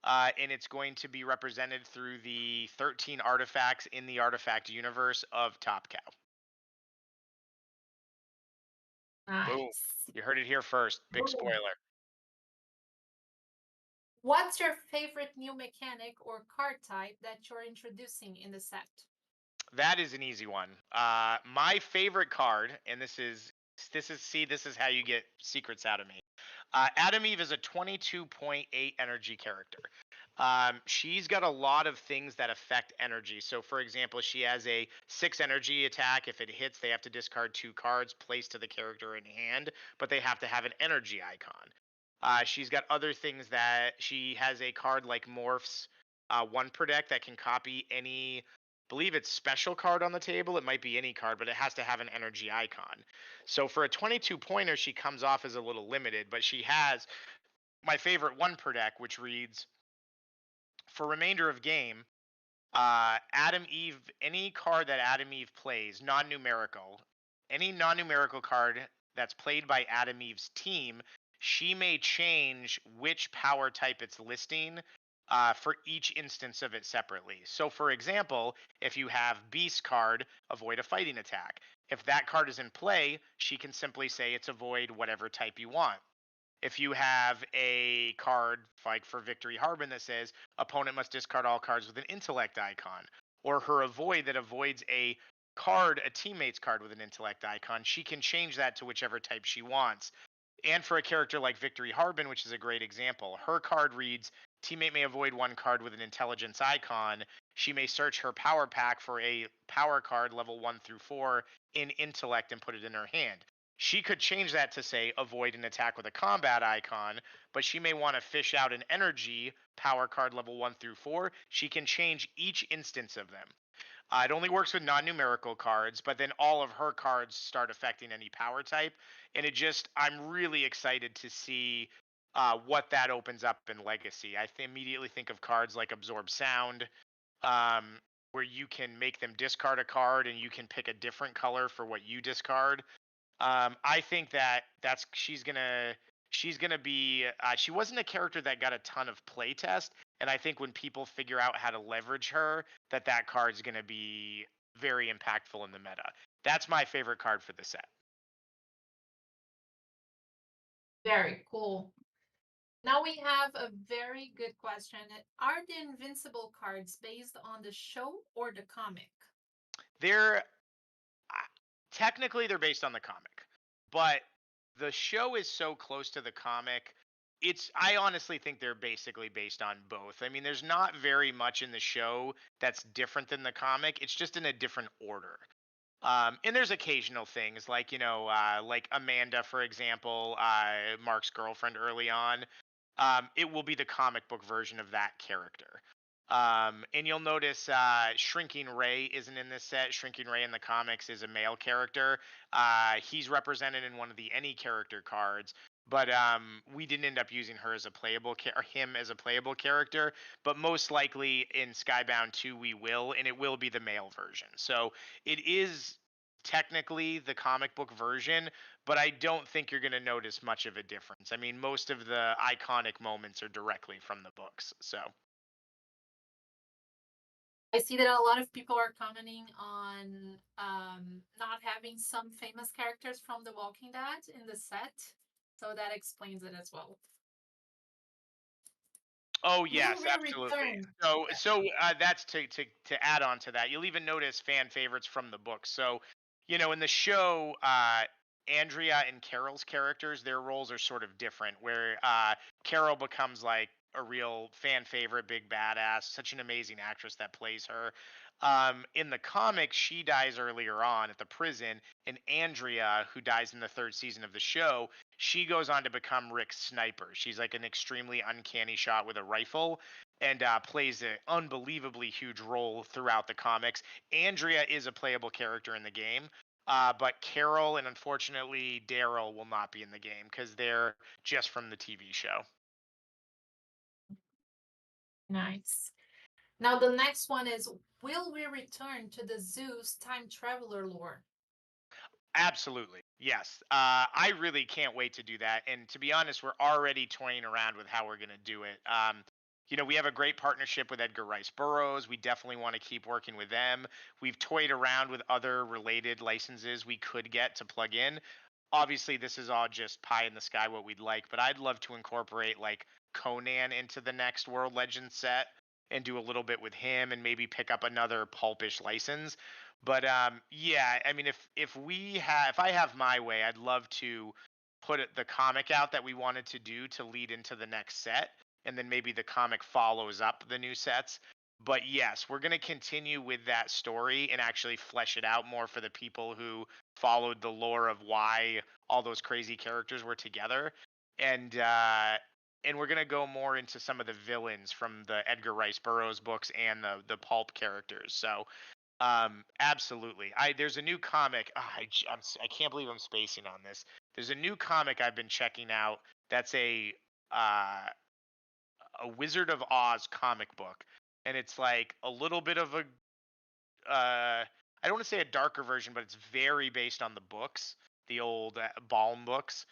and it's going to be represented through the 13 artifacts in the artifact universe of Top Cow. Boom. Nice. You heard it here first. Big Boom. spoiler. What's your favorite new mechanic or card type that you're introducing in the set? That is an easy one. My favorite card, and this is how you get secrets out of me. Adam Eve is a 22.8 energy character. She's got a lot of things that affect energy. So, for example, she has a 6 energy attack. If it hits, they have to discard 2 cards placed to the character in hand, but they have to have an energy icon. She's got other things that she has a card like Morphs, 1 per deck that can copy any, believe it's special card on the table. It might be any card, but it has to have an energy icon. So for a 22 pointer, she comes off as a little limited, but she has my favorite 1 per deck, which reads, for remainder of game, Adam Eve, any card that Adam Eve plays, non-numerical, any non-numerical card that's played by Adam Eve's team, she may change which power type it's listing for each instance of it separately. So, for example, if you have Beast card, avoid a fighting attack. If that card is in play, she can simply say it's avoid whatever type you want. If you have a card like for Victory Harbin that says opponent must discard all cards with an intellect icon, or her avoid that avoids a card, a teammate's card with an intellect icon, she can change that to whichever type she wants. And for a character like Victory Harbin, which is a great example, her card reads teammate may avoid 1 card with an intelligence icon. She may search her power pack for a power card level 1 through 4 in intellect and put it in her hand. She could change that to say avoid an attack with a combat icon, but she may want to fish out an energy power card level 1 through 4. She can change each instance of them. It only works with non-numerical cards, but then all of her cards start affecting any power type, and I'm really excited to see what that opens up in Legacy. Immediately think of cards like Absorb Sound, um, where you can make them discard a card, and you can pick a different color for what you discard. I think that's she's gonna be. She wasn't a character that got a ton of playtest, and I think when people figure out how to leverage her, that card's gonna be very impactful in the meta. That's my favorite card for the set. Very cool. Now we have a very good question. Are the invincible cards based on the show or the comic? They're technically they're based on the comic, but the show is so close to the comic. I honestly think they're basically based on both. I mean, there's not very much in the show that's different than the comic. It's just in a different order. And there's occasional things like, like Amanda, for example, Mark's girlfriend early on. It will be the comic book version of that character. And you'll notice Shrinking Ray isn't in this set. Shrinking Ray in the comics is a male character. He's represented in one of the any character cards, but we didn't end up using her as a or him as a playable character. But most likely in Skybound 2 we will, and it will be the male version. So it is technically the comic book version, but I don't think you're going to notice much of a difference. I mean, most of the iconic moments are directly from the books. So. I see that a lot of people are commenting on not having some famous characters from The Walking Dead in the set. So that explains it as well. Oh Will yes, we absolutely. return? So that's to add on to that. You'll even notice fan favorites from the book. So, in the show, Andrea and Carol's characters, their roles are sort of different. Where Carol becomes like a real fan favorite, big badass, such an amazing actress that plays her. In the comics, she dies earlier on at the prison, and Andrea, who dies in the 3rd season of the show, she goes on to become Rick's sniper. She's like an extremely uncanny shot with a rifle, and plays an unbelievably huge role throughout the comics. Andrea is a playable character in the game. But Carol and unfortunately Daryl will not be in the game because they're just from the TV show. Nice. Now the next one is, will we return to the Zeus time traveler lore? Absolutely. Yes. I really can't wait to do that. And to be honest, we're already toying around with how we're going to do it. We have a great partnership with Edgar Rice Burroughs. We definitely want to keep working with them. We've toyed around with other related licenses we could get to plug in. Obviously, this is all just pie in the sky what we'd like, but I'd love to incorporate like Conan into the next World Legends set and do a little bit with him and maybe pick up another pulpish license. But yeah, I mean, if I have my way, I'd love to the comic out that we wanted to do to lead into the next set, and then maybe the comic follows up the new sets. But yes, we're going to continue with that story and actually flesh it out more for the people who followed the lore of why all those crazy characters were together, and we're going to go more into some of the villains from the Edgar Rice Burroughs books and the pulp characters. So absolutely. There's a new comic. I can't believe I'm spacing on this. There's a new comic I've been checking out. That's uh, a Wizard of Oz comic book, and it's like a little bit of a I don't want to say a darker version, but it's very based on the books, the old Balm books,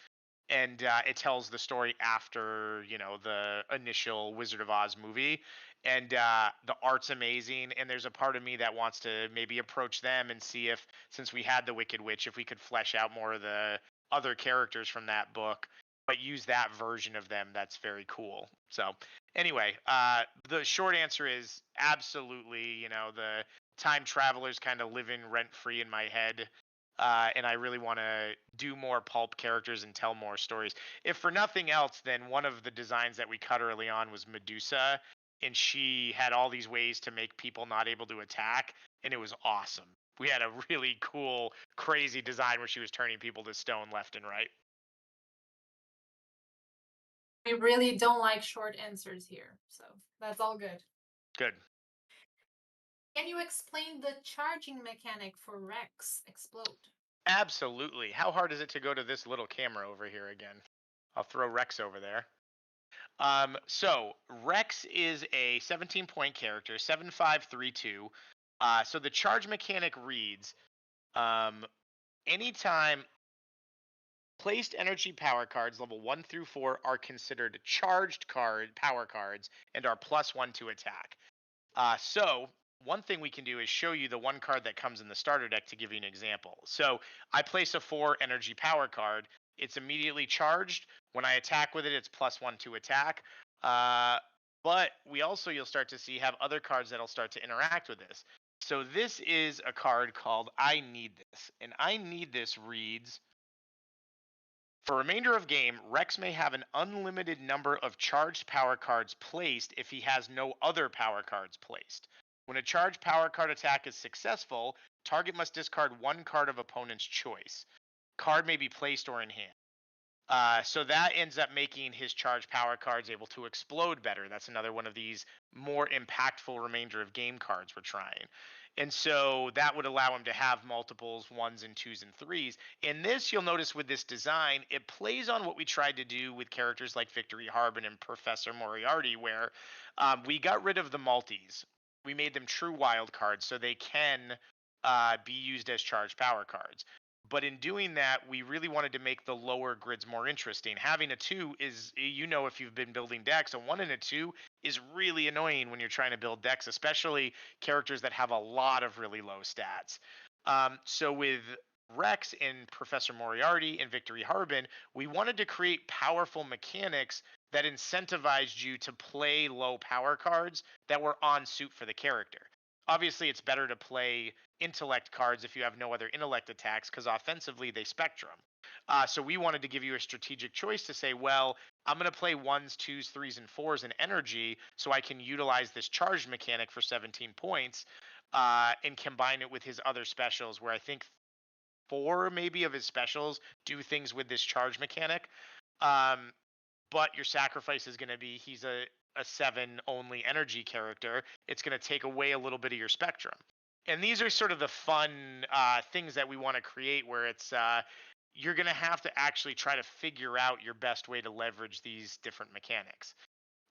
and it tells the story after the initial Wizard of Oz movie, and the art's amazing. And there's a part of me that wants to maybe approach them and see if, since we had the Wicked Witch, if we could flesh out more of the other characters from that book, but use that version of them. That's very cool. So anyway, the short answer is absolutely. The time travelers kind of living rent free in my head, and I really want to do more pulp characters and tell more stories. If for nothing else, then one of the designs that we cut early on was Medusa, and she had all these ways to make people not able to attack, and it was awesome. We had a really cool, crazy design where she was turning people to stone left and right. We really don't like short answers here, so that's all good. Good. Can you explain the charging mechanic for Rex Explode? Absolutely. How hard is it to go to this little camera over here again? I'll throw Rex over there. So Rex is a 17-point character, 7532. So the charge mechanic reads, um, anytime placed energy power cards level 1 through 4 are considered charged power cards and are +1 to attack. So one thing we can do is show you the one card that comes in the starter deck to give you an example. So I place a 4 energy power card. It's immediately charged. When I attack with it, it's +1 to attack. But you'll start to see have other cards that'll start to interact with this. So this is a card called I Need This. And I Need This reads, for remainder of game, Rex may have an unlimited number of charged power cards placed if he has no other power cards placed. When a charged power card attack is successful, target must discard one card of opponent's choice. Card may be placed or in hand. So that ends up making his charged power cards able to explode better. That's another one of these more impactful remainder of game cards we're trying. And so that would allow him to have multiples, ones and twos and threes. In this, you'll notice with this design, it plays on what we tried to do with characters like Victory Harbin and Professor Moriarty, where we got rid of the multis. We made them true wild cards so they can be used as charged power cards. But in doing that, we really wanted to make the lower grids more interesting. Having a 2 is, if you've been building decks, a 1 and a 2 is really annoying when you're trying to build decks, especially characters that have a lot of really low stats. So with Rex and Professor Moriarty and Victory Harbin, we wanted to create powerful mechanics that incentivized you to play low power cards that were on suit for the character. Obviously, it's better to play intellect cards if you have no other intellect attacks, because offensively they spectrum. So we wanted to give you a strategic choice to say, well, I'm going to play ones, twos, threes, and fours in energy so I can utilize this charged mechanic for 17 points and combine it with his other specials, where I think 4 maybe of his specials do things with this charge mechanic. But your sacrifice is going to be he's a 7 only energy character. It's going to take away a little bit of your spectrum. And these are sort of the fun things that we want to create, where it's you're going to have to actually try to figure out your best way to leverage these different mechanics.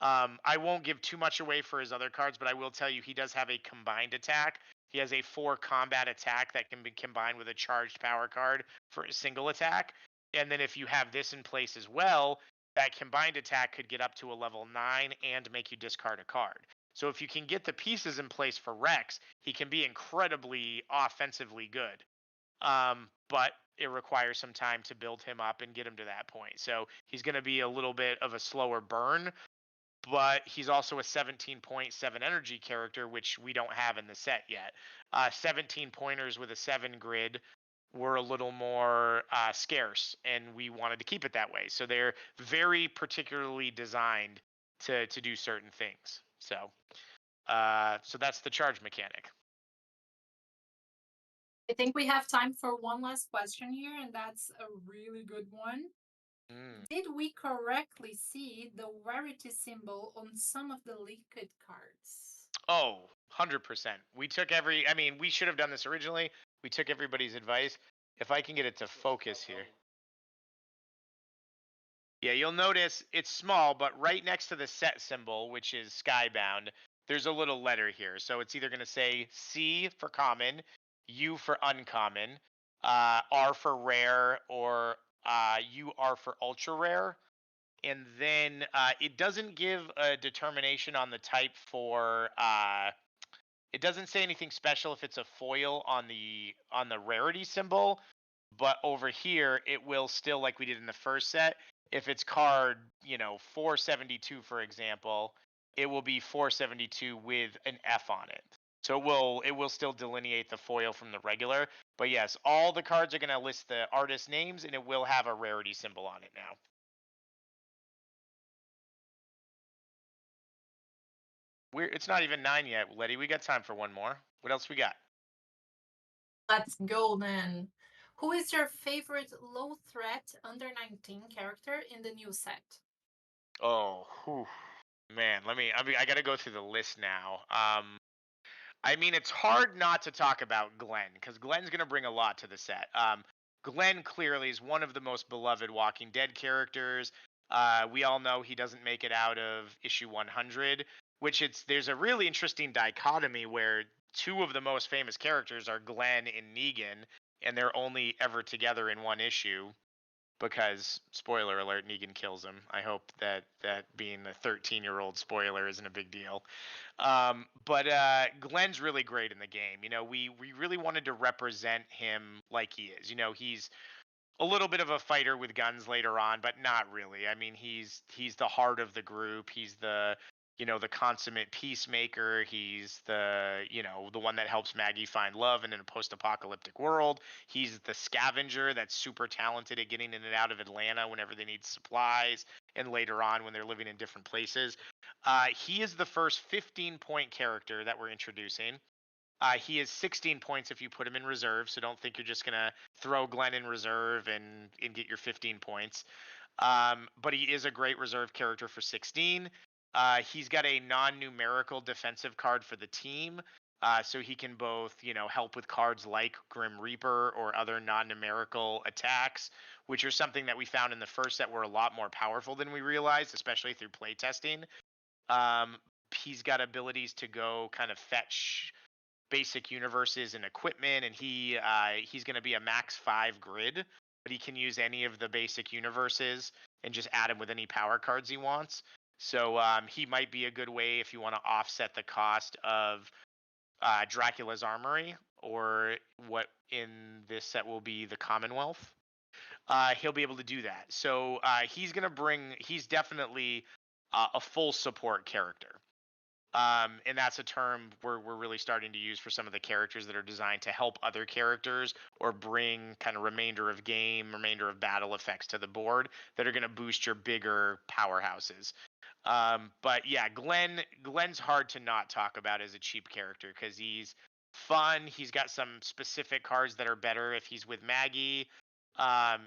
I won't give too much away for his other cards, but I will tell you he does have a combined attack. He has a 4 combat attack that can be combined with a charged power card for a single attack. And then if you have this in place as well, that combined attack could get up to a level 9 and make you discard a card. So if you can get the pieces in place for Rex, he can be incredibly offensively good. But it requires some time to build him up and get him to that point. So he's going to be a little bit of a slower burn, but he's also a 17.7 energy character, which we don't have in the set yet. 17 pointers with a 7 grid were a little more scarce, and we wanted to keep it that way. So they're very particularly designed to do certain things. So that's the charge mechanic. I think we have time for one last question here, and that's a really good one. Mm. Did we correctly see the rarity symbol on some of the liquid cards? Oh, 100%. I mean, we should have done this originally. We took everybody's advice. If I can get it to focus here. Yeah, you'll notice it's small, but right next to the set symbol, which is Skybound, there's a little letter here. So it's either going to say C for common, U for uncommon, R for rare, or UR for ultra rare. And then it doesn't give a determination on the type for. It doesn't say anything special if it's a foil on the rarity symbol, but over here it will still, like we did in the first set, if it's card 472 for example, it will be 472 with an F on it. So it will still delineate the foil from the regular. But yes, all the cards are going to list the artist names, and it will have a rarity symbol on it now. It's not even 9 yet, Letty. We got time for one more. What else we got? Let's go then. Who is your favorite low threat under 19 character in the new set? Oh, whew, man. I got to go through the list now. I mean, it's hard not to talk about Glenn, because Glenn's going to bring a lot to the set. Glenn clearly is one of the most beloved Walking Dead characters. We all know he doesn't make it out of issue 100, which there's a really interesting dichotomy where two of the most famous characters are Glenn and Negan, and they're only ever together in one issue because, spoiler alert, Negan kills him. I hope that being a 13-year-old spoiler isn't a big deal. But Glenn's really great in the game. We really wanted to represent him like he is. He's a little bit of a fighter with guns later on, but not really. I mean, he's the heart of the group. He's the consummate peacemaker. He's the one that helps Maggie find love in a post-apocalyptic world. He's the scavenger that's super talented at getting in and out of Atlanta whenever they need supplies, and later on when they're living in different places. He is the first 15-point character that we're introducing. He is 16 points if you put him in reserve, so don't think you're just going to throw Glenn in reserve and get your 15 points. But he is a great reserve character for 16. He's got a non-numerical defensive card for the team, so he can both, help with cards like Grim Reaper or other non-numerical attacks, which are something that we found in the first set were a lot more powerful than we realized, especially through playtesting. He's got abilities to go kind of fetch basic universes and equipment, and he's going to be a max 5 grid, but he can use any of the basic universes and just add him with any power cards he wants. So he might be a good way if you want to offset the cost of Dracula's Armory, or what in this set will be the Commonwealth. He'll be able to do that. So he's definitely a full support character. And that's a term we're really starting to use for some of the characters that are designed to help other characters or bring kind of remainder of game, remainder of battle effects to the board that are going to boost your bigger powerhouses. But yeah, Glenn's hard to not talk about as a cheap character because he's fun. He's got some specific cards that are better if he's with Maggie.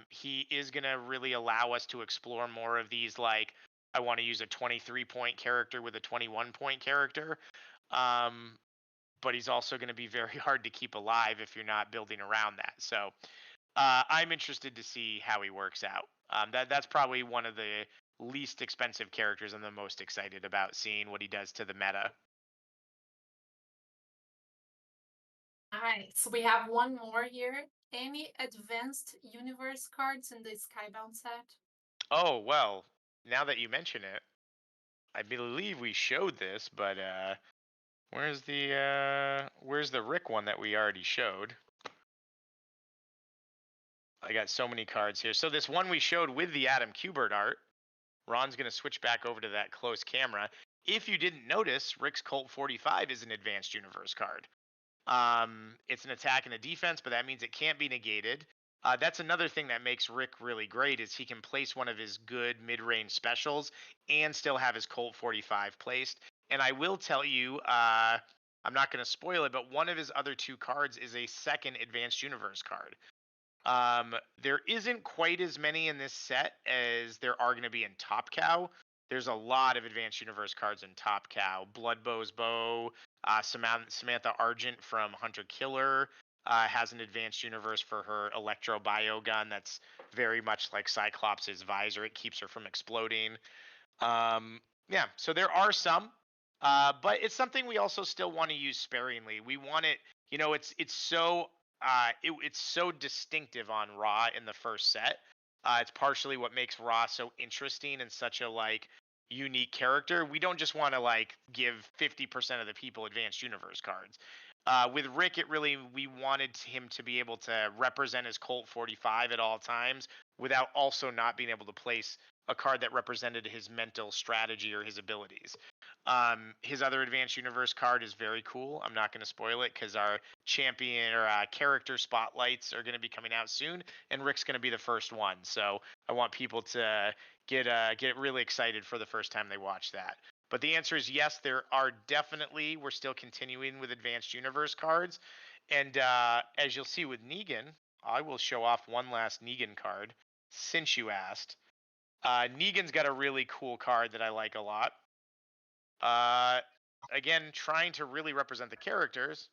He is going to really allow us to explore more of these, like, I want to use a 23-point character with a 21-point character. but he's also going to be very hard to keep alive if you're not building around that. So I'm interested to see how he works out. That's probably one of the least expensive characters I'm the most excited about seeing what he does to the meta. Nice. We have one more here. Any advanced universe cards in the Skybound set? Oh well, now that you mention it, I believe we showed this, but where's the Rick one that we already showed? I got so many cards here. So this one we showed with the Adam Kubert art. Ron's going to switch back over to that close camera. If you didn't notice, Rick's Colt 45 is an advanced universe card. It's an attack and a defense, but that means it can't be negated. That's another thing that makes Rick really great is he can place one of his good mid-range specials and still have his Colt 45 placed. And I will tell you, I'm not going to spoil it, but one of his other two cards is a second advanced universe card. There isn't quite as many in this set as there are going to be in Top Cow. There's a lot of Advanced Universe cards in Top Cow. Bloodbow's Bow, Samantha Argent from Hunter Killer has an Advanced Universe for her Electro Bio gun that's very much like Cyclops' visor. It keeps her from exploding. Yeah, so there are some, but it's something we also still want to use sparingly. We want it, it's so distinctive on Raw in the first set. It's partially what makes Raw so interesting and such a unique character. We don't just want to give 50% of the people advanced universe cards. With Rick, we wanted him to be able to represent his Colt 45 at all times without also not being able to place a card that represented his mental strategy or his abilities. His other advanced universe card is very cool. I'm not going to spoil it because our champion or character spotlights are going to be coming out soon, and Rick's going to be the first one. So I want people to get really excited for the first time they watch that. But the answer is yes. We're still continuing with advanced universe cards, and as you'll see with Negan, I will show off one last Negan card since you asked. Negan's got a really cool card that I like a lot. Again, trying to really represent the characters,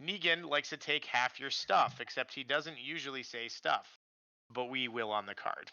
Negan likes to take half your stuff, except he doesn't usually say stuff, but we will on the card.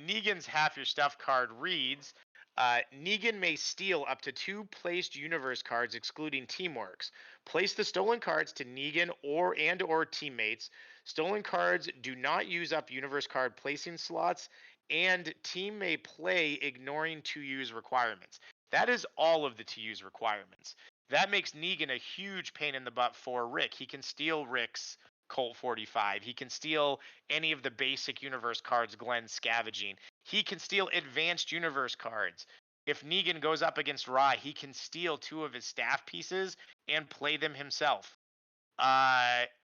Negan's half your stuff card reads, Negan may steal up to 2 placed universe cards excluding Teamworks. Place the stolen cards to Negan or teammates. Stolen cards do not use up universe card placing slots, and team may play ignoring to use requirements. That is all of the to use requirements. That makes Negan a huge pain in the butt for Rick. He can steal Rick's Colt 45. He can steal any of the basic universe cards Glenn's scavenging. He can steal advanced universe cards. If Negan goes up against Ra, he can steal 2 of his staff pieces and play them himself.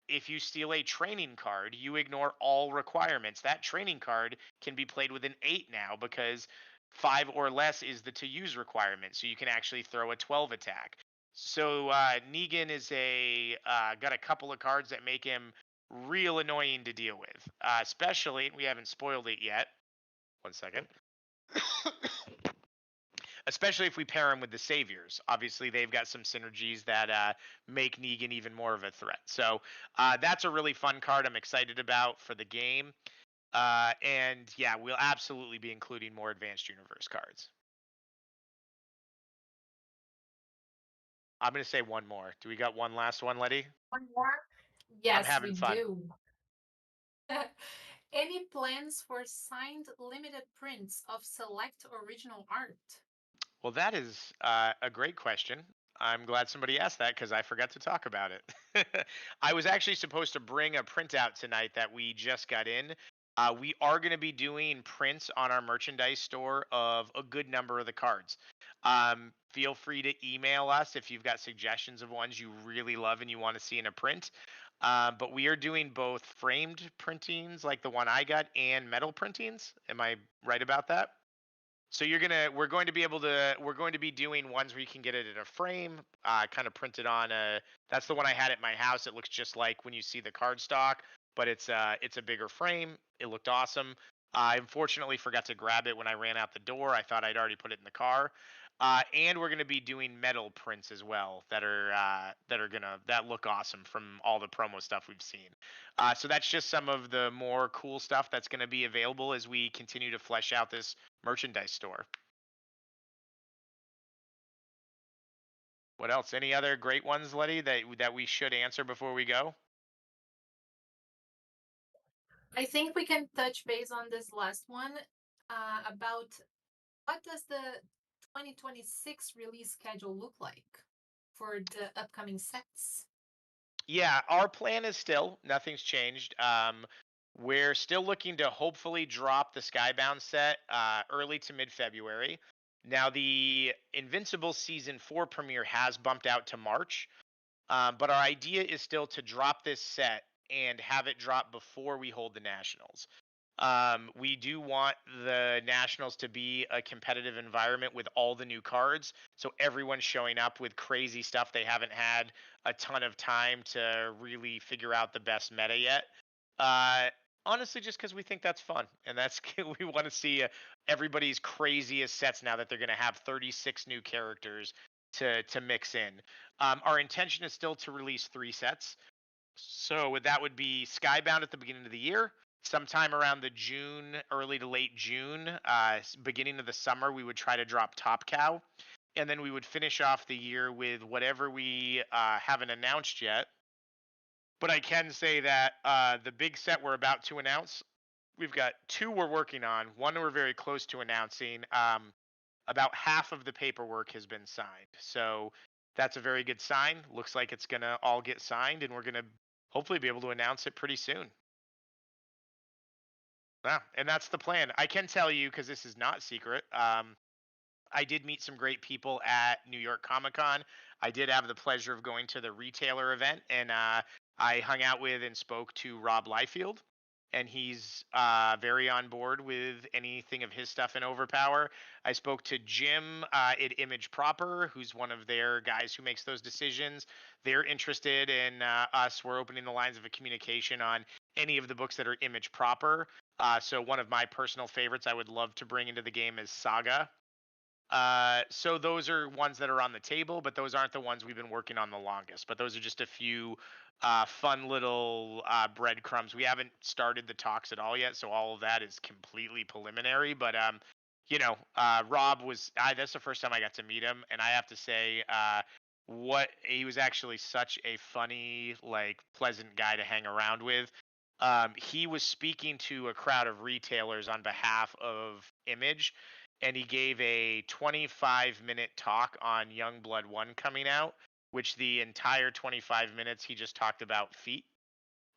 If you steal a training card, you ignore all requirements. That training card can be played with an 8 now because 5 or less is the to use requirement. So you can actually throw a 12 attack. So Negan is got a couple of cards that make him real annoying to deal with. Especially, we haven't spoiled it yet. One second. Especially if we pair him with the Saviors. Obviously, they've got some synergies that make Negan even more of a threat. So that's a really fun card I'm excited about for the game. And yeah, we'll absolutely be including more Advanced Universe cards. I'm going to say one more. Do we got one last one, Letty? One more? I'm Yes, we having fun. do. Any plans for signed limited prints of select original art? Well, that is a great question. I'm glad somebody asked that because I forgot to talk about it. I was actually supposed to bring a printout tonight that we just got in. We are going to be doing prints on our merchandise store of a good number of the cards. Feel free to email us if you've got suggestions of ones you really love and you want to see in a print. But we are doing both framed printings like the one I got and metal printings. Am I right about that? So we're going to be doing ones where you can get it in a frame, kind of printed on a. That's the one I had at my house. It looks just like when you see the cardstock, but it's a bigger frame. It looked awesome. I unfortunately forgot to grab it when I ran out the door. I thought I'd already put it in the car. And we're going to be doing metal prints as well that look awesome from all the promo stuff we've seen. So that's just some of the more cool stuff that's going to be available as we continue to flesh out this merchandise store. What else? Any other great ones, Letty, that we should answer before we go? I think we can touch base on this last one about what does the 2026 release schedule look like for the upcoming sets? Yeah, our plan is still nothing's changed. We're still looking to hopefully drop the Skybound set early to mid February. Now, the Invincible season 4 premiere has bumped out to March, but our idea is still to drop this set and have it drop before we hold the Nationals. We do want the Nationals to be a competitive environment with all the new cards. So everyone's showing up with crazy stuff. They haven't had a ton of time to really figure out the best meta yet. Uh, Honestly, just because we think that's fun. And that's we want to see everybody's craziest sets now that they're going to have 36 new characters to mix in. Our intention is still to release 3 sets. So that would be Skybound at the beginning of the year. Sometime around the June, early to late June, beginning of the summer, we would try to drop Top Cow. And then we would finish off the year with whatever we haven't announced yet. But I can say that the big set we're about to announce, we've got 2 we're working on. One we're very close to announcing. About half of the paperwork has been signed. So that's a very good sign. Looks like it's going to all get signed, and we're going to hopefully be able to announce it pretty soon. Yeah, and that's the plan. I can tell you, because this is not secret. I did meet some great people at New York Comic Con. I did have the pleasure of going to the retailer event, and I hung out with and spoke to Rob Liefeld, and he's very on board with anything of his stuff in Overpower. I spoke to Jim at Image Proper, who's one of their guys who makes those decisions. They're interested in us. We're opening the lines of a communication on any of the books that are Image Proper. So one of my personal favorites I would love to bring into the game is Saga. So those are ones that are on the table, but those aren't the ones we've been working on the longest. But those are just a few fun little breadcrumbs. We haven't started the talks at all yet, so all of that is completely preliminary. But Rob was that's the first time I got to meet him, and I have to say, what he was actually such a funny, like pleasant guy to hang around with. He was speaking to a crowd of retailers on behalf of Image, and he gave a 25-minute talk on Youngblood 1 coming out, which the entire 25 minutes he just talked about feet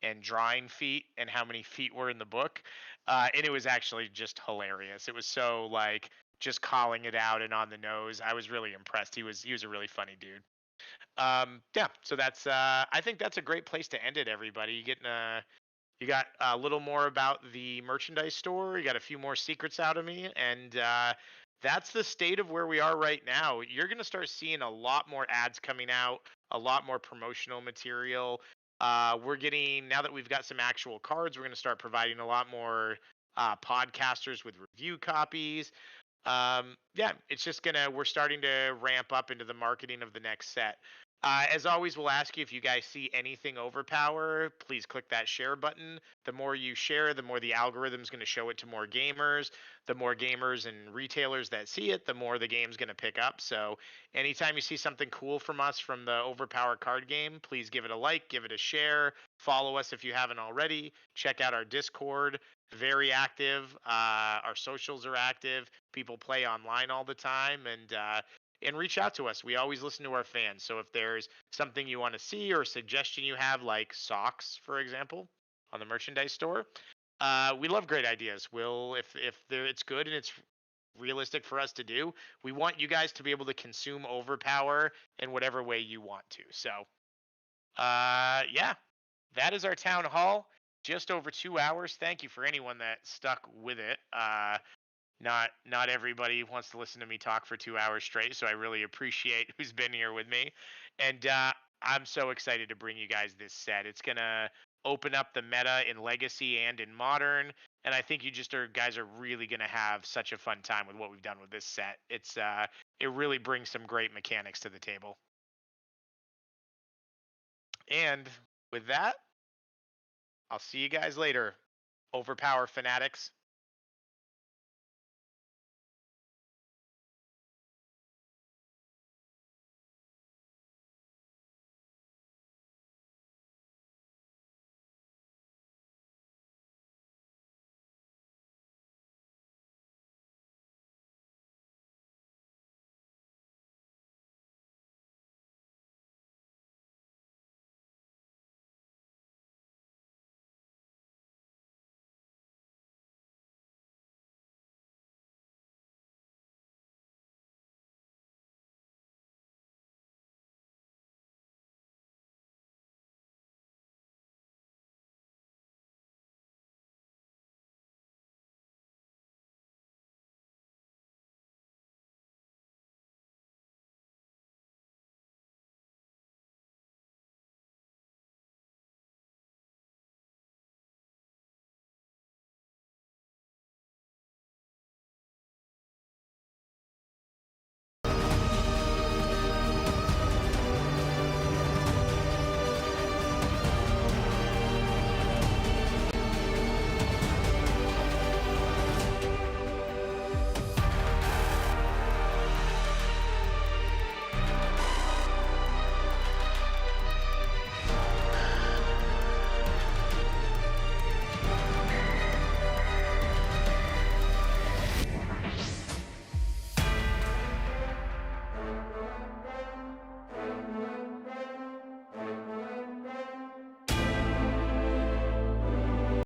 and drawing feet and how many feet were in the book. And it was actually just hilarious. It was so like just calling it out and on the nose. I was really impressed. He was a really funny dude. Yeah, so that's I think that's a great place to end it, everybody. You got a little more about the merchandise store. You got a few more secrets out of me, and that's the state of where we are right now. You're going to start seeing a lot more ads coming out, a lot more promotional material. We're getting, now that we've got some actual cards, we're going to start providing a lot more podcasters with review copies. Yeah, it's just we're starting to ramp up into the marketing of the next set. As always, we'll ask you if you guys see anything Overpower, please click that share button. The more you share, the more the algorithm's going to show it to more gamers. The more gamers and retailers that see it, the more the game's going to pick up. So anytime you see something cool from us from the Overpower card game, please give it a like, give it a share, follow us if you haven't already. Check out our Discord, very active. Our socials are active. People play online all the time, and reach out to us. We always listen to our fans. So if there's something you want to see or a suggestion you have, like socks, for example, on the merchandise store, we love great ideas. If it's good and it's realistic for us to do, we want you guys to be able to consume Overpower in whatever way you want to. So, yeah, that is our town hall. Just over 2 hours. Thank you for anyone that stuck with it. Not everybody wants to listen to me talk for 2 hours straight, so I really appreciate who's been here with me. And I'm so excited to bring you guys this set. It's gonna open up the meta in Legacy and in Modern. And I think you just are guys are really going to have such a fun time with what we've done with this set. It really brings some great mechanics to the table. And with that, I'll see you guys later. Overpower fanatics.